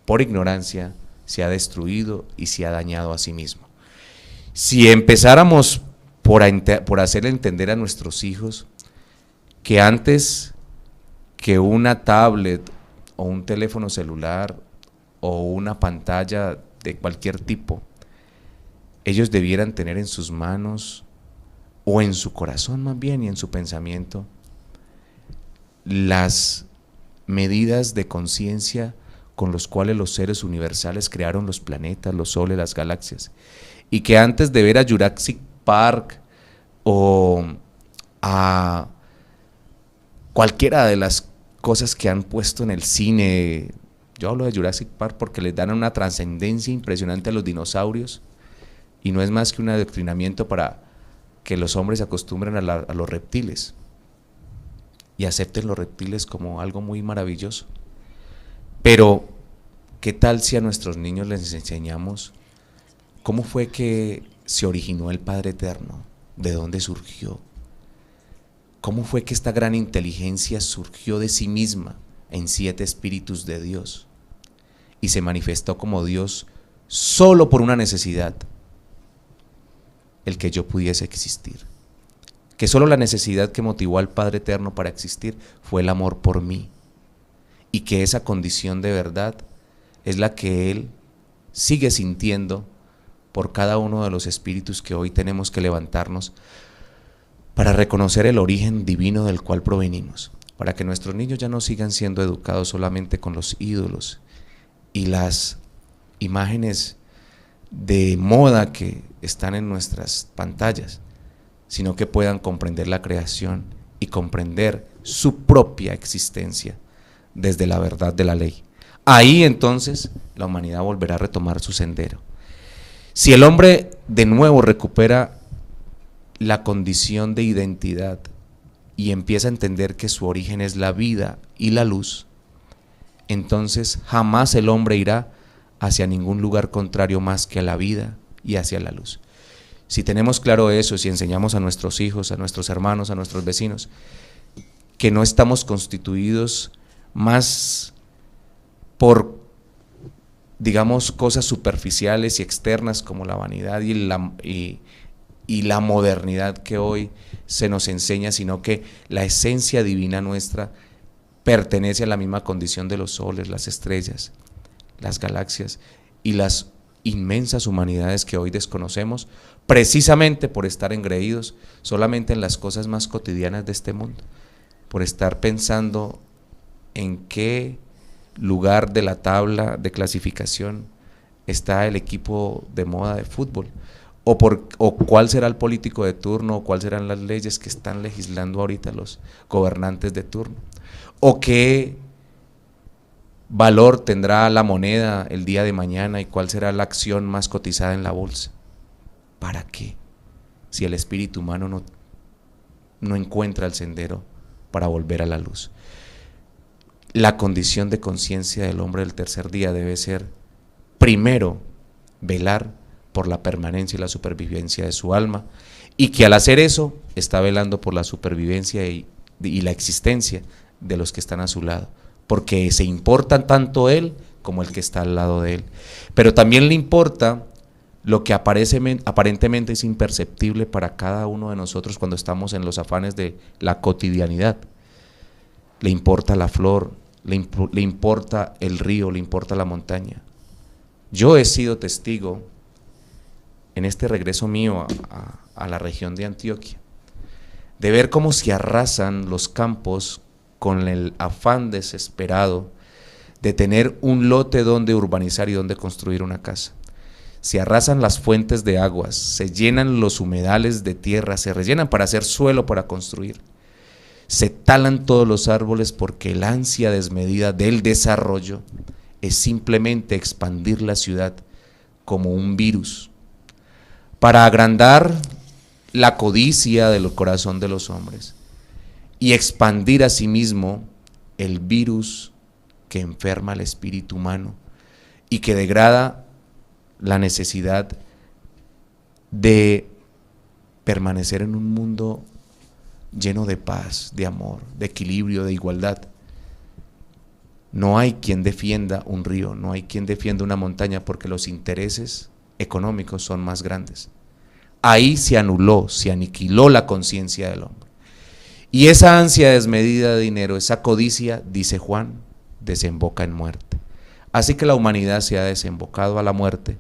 por ignorancia, se ha destruido y se ha dañado a sí mismo. Si empezáramos por hacerle entender a nuestros hijos que antes que una tablet o un teléfono celular o una pantalla de cualquier tipo, ellos debieran tener en sus manos, o en su corazón más bien, y en su pensamiento, las medidas de conciencia con los cuales los seres universales crearon los planetas, los soles, las galaxias, y que antes de ver a Jurassic Park o a cualquiera de las cosas que han puesto en el cine, yo hablo de Jurassic Park porque les dan una trascendencia impresionante a los dinosaurios, y no es más que un adoctrinamiento para que los hombres se acostumbren a los reptiles y acepten los reptiles como algo muy maravilloso. Pero, ¿qué tal si a nuestros niños les enseñamos cómo fue que se originó el Padre Eterno? ¿De dónde surgió? ¿Cómo fue que esta gran inteligencia surgió de sí misma en 7 espíritus de Dios y se manifestó como Dios solo por una necesidad, el que yo pudiese existir? Que solo la necesidad que motivó al Padre Eterno para existir fue el amor por mí, y que esa condición de verdad es la que Él sigue sintiendo por cada uno de los espíritus que hoy tenemos que levantarnos para reconocer el origen divino del cual provenimos, para que nuestros niños ya no sigan siendo educados solamente con los ídolos y las imágenes de moda que están en nuestras pantallas, sino que puedan comprender la creación y comprender su propia existencia desde la verdad de la ley. Ahí entonces la humanidad volverá a retomar su sendero. Si el hombre de nuevo recupera la condición de identidad y empieza a entender que su origen es la vida y la luz, entonces jamás el hombre irá hacia ningún lugar contrario más que a la vida y hacia la luz. Si tenemos claro eso, si enseñamos a nuestros hijos, a nuestros hermanos, a nuestros vecinos, que no estamos constituidos más por, digamos, cosas superficiales y externas como la vanidad y la modernidad que hoy se nos enseña, sino que la esencia divina nuestra pertenece a la misma condición de los soles, las estrellas, las galaxias y las inmensas humanidades que hoy desconocemos, precisamente por estar engreídos solamente en las cosas más cotidianas de este mundo, por estar pensando en qué lugar de la tabla de clasificación está el equipo de moda de fútbol, o cuál será el político de turno, o cuáles serán las leyes que están legislando ahorita los gobernantes de turno, o qué valor tendrá la moneda el día de mañana y cuál será la acción más cotizada en la bolsa. ¿Para qué? Si el espíritu humano no encuentra el sendero para volver a la luz. La condición de conciencia del hombre del tercer día debe ser, primero, velar por la permanencia y la supervivencia de su alma, y que al hacer eso está velando por la supervivencia y la existencia de los que están a su lado, porque se importa tanto él como el que está al lado de él, pero también le importa lo que aparentemente es imperceptible para cada uno de nosotros cuando estamos en los afanes de la cotidianidad. Le importa la flor, le importa el río, le importa la montaña. Yo he sido testigo en este regreso mío a la región de Antioquia, de ver cómo se arrasan los campos con el afán desesperado de tener un lote donde urbanizar y donde construir una casa. Se arrasan las fuentes de aguas, se llenan los humedales de tierra, se rellenan para hacer suelo para construir. Se talan todos los árboles porque el ansia desmedida del desarrollo es simplemente expandir la ciudad como un virus para agrandar la codicia del corazón de los hombres y expandir a sí mismo el virus que enferma al espíritu humano y que degrada la necesidad de permanecer en un mundo lleno de paz, de amor, de equilibrio, de igualdad. No hay quien defienda un río, no hay quien defienda una montaña porque los intereses económicos son más grandes. Ahí se anuló, se aniquiló la conciencia del hombre. Y esa ansia desmedida de dinero, esa codicia, dice Juan, desemboca en muerte. Así que la humanidad se ha desembocado a la muerte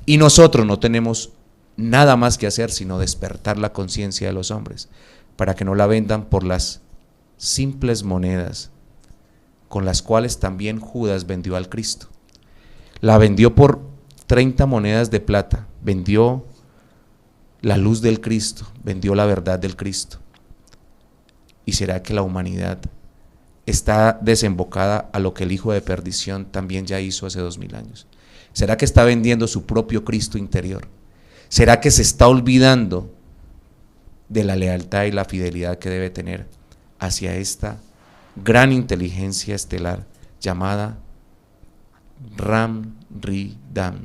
y nosotros no tenemos nada más que hacer sino despertar la conciencia de los hombres para que no la vendan por las simples monedas con las cuales también Judas vendió al Cristo. La vendió por 30 monedas de plata, vendió la luz del Cristo, vendió la verdad del Cristo. ¿Y será que la humanidad está desembocada a lo que el hijo de perdición también ya hizo hace 2000 años? ¿Será que está vendiendo su propio Cristo interior? ¿Será que se está olvidando de la lealtad y la fidelidad que debe tener hacia esta gran inteligencia estelar llamada Ram Ri Dam,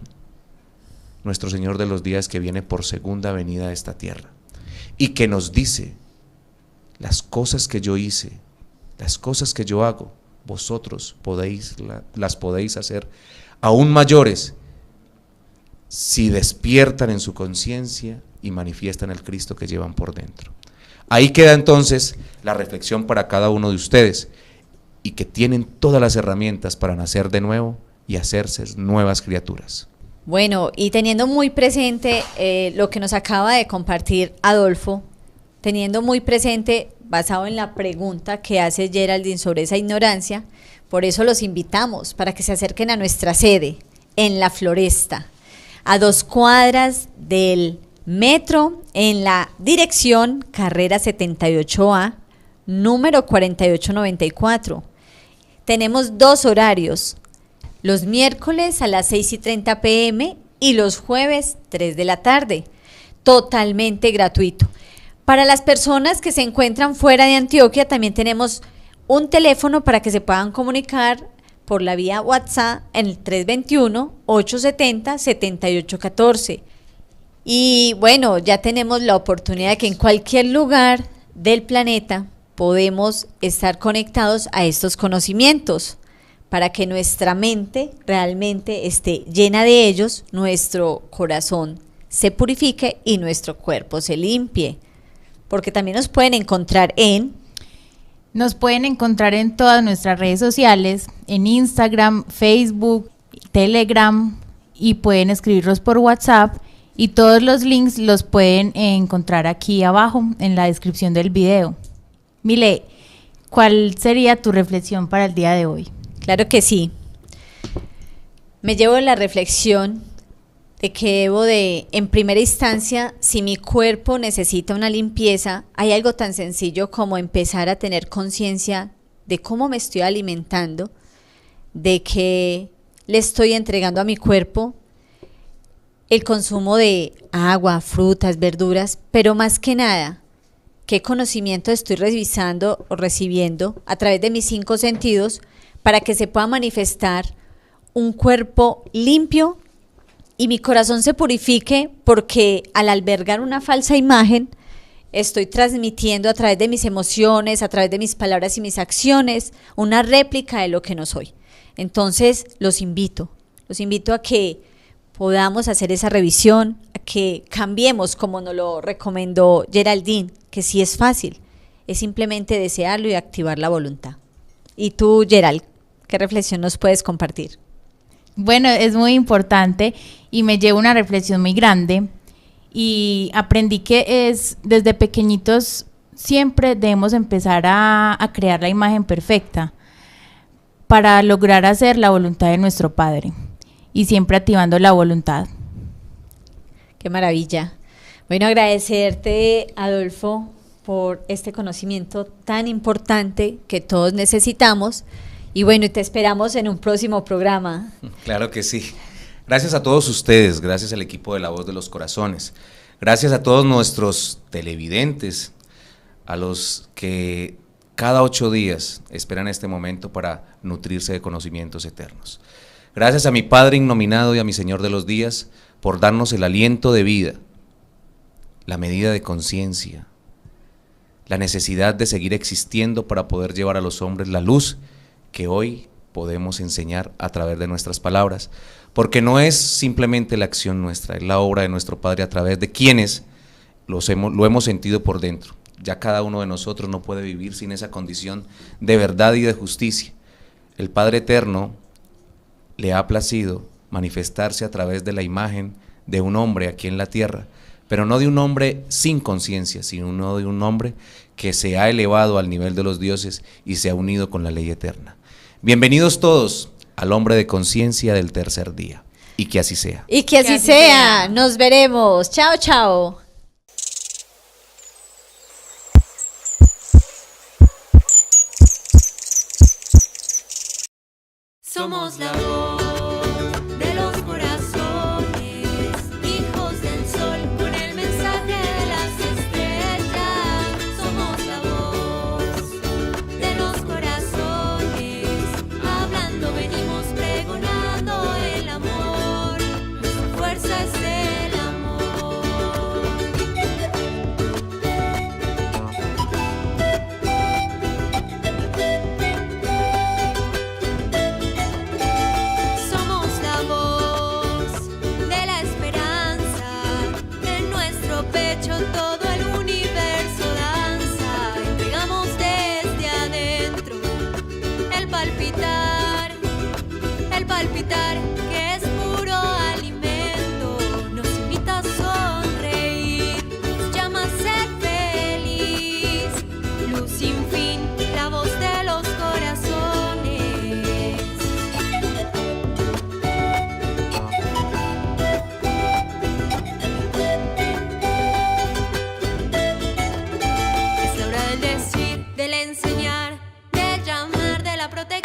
nuestro Señor de los días que viene por segunda venida a esta tierra y que nos dice las cosas que yo hice, las cosas que yo hago, vosotros las podéis hacer aún mayores si despiertan en su conciencia y manifiestan el Cristo que llevan por dentro. Ahí queda entonces la reflexión para cada uno de ustedes, y que tienen todas las herramientas para nacer de nuevo y hacerse nuevas criaturas. Bueno, y teniendo muy presente lo que nos acaba de compartir Adolfo, teniendo muy presente, basado en la pregunta que hace Geraldine sobre esa ignorancia, por eso los invitamos para que se acerquen a nuestra sede en La Floresta, a 2 cuadras del metro, en la dirección Carrera 78A, número 4894. Tenemos 2 horarios, los miércoles a las 6:30 p.m. y los jueves 3 de la tarde, totalmente gratuito. Para las personas que se encuentran fuera de Antioquia, también tenemos un teléfono para que se puedan comunicar por la vía WhatsApp en el 321-870-7814. Y bueno, ya tenemos la oportunidad de que en cualquier lugar del planeta podemos estar conectados a estos conocimientos para que nuestra mente realmente esté llena de ellos, nuestro corazón se purifique y nuestro cuerpo se limpie. Porque también nos pueden encontrar en todas nuestras redes sociales, en Instagram, Facebook, Telegram, y pueden escribirnos por WhatsApp, y todos los links los pueden encontrar aquí abajo en la descripción del video. Mile, ¿cuál sería tu reflexión para el día de hoy? Claro que sí. Me llevo la reflexión de que debo de, en primera instancia, si mi cuerpo necesita una limpieza, hay algo tan sencillo como empezar a tener conciencia de cómo me estoy alimentando, de que le estoy entregando a mi cuerpo el consumo de agua, frutas, verduras, pero más que nada, qué conocimiento estoy revisando o recibiendo a través de mis 5 sentidos para que se pueda manifestar un cuerpo limpio y mi corazón se purifique, porque al albergar una falsa imagen estoy transmitiendo a través de mis emociones, a través de mis palabras y mis acciones, una réplica de lo que no soy. Entonces los invito a que podamos hacer esa revisión, a que cambiemos como nos lo recomendó Geraldine, que sí es fácil, es simplemente desearlo y activar la voluntad. Y tú, Gerald, ¿qué reflexión nos puedes compartir? Bueno, es muy importante y me llevo una reflexión muy grande, y aprendí que desde pequeñitos siempre debemos empezar a crear la imagen perfecta para lograr hacer la voluntad de nuestro Padre, y siempre activando la voluntad. Qué maravilla. Bueno, agradecerte, Adolfo, por este conocimiento tan importante que todos necesitamos. Y bueno, te esperamos en un próximo programa. Claro que sí. Gracias a todos ustedes, gracias al equipo de La Voz de los Corazones, gracias a todos nuestros televidentes, a los que cada 8 días esperan este momento para nutrirse de conocimientos eternos. Gracias a mi Padre innominado y a mi Señor de los días por darnos el aliento de vida, la medida de conciencia, la necesidad de seguir existiendo para poder llevar a los hombres la luz que hoy podemos enseñar a través de nuestras palabras, porque no es simplemente la acción nuestra, es la obra de nuestro Padre a través de quienes lo hemos sentido por dentro. Ya cada uno de nosotros no puede vivir sin esa condición de verdad y de justicia. El Padre Eterno le ha placido manifestarse a través de la imagen de un hombre aquí en la tierra, pero no de un hombre sin conciencia, sino de un hombre que se ha elevado al nivel de los dioses y se ha unido con la ley eterna. Bienvenidos todos al hombre de conciencia del tercer día, y que así sea. Y que así sea. Nos veremos. Chao, chao. Somos la voz de los corazones, hijos del sol, con el mensaje de las estrellas. Somos la voz de los corazones, hablando venimos pregonando el amor, nuestra fuerza es el amor. sin fin, la voz de los corazones. Es la hora del decir, del enseñar, del llamar, de la protección.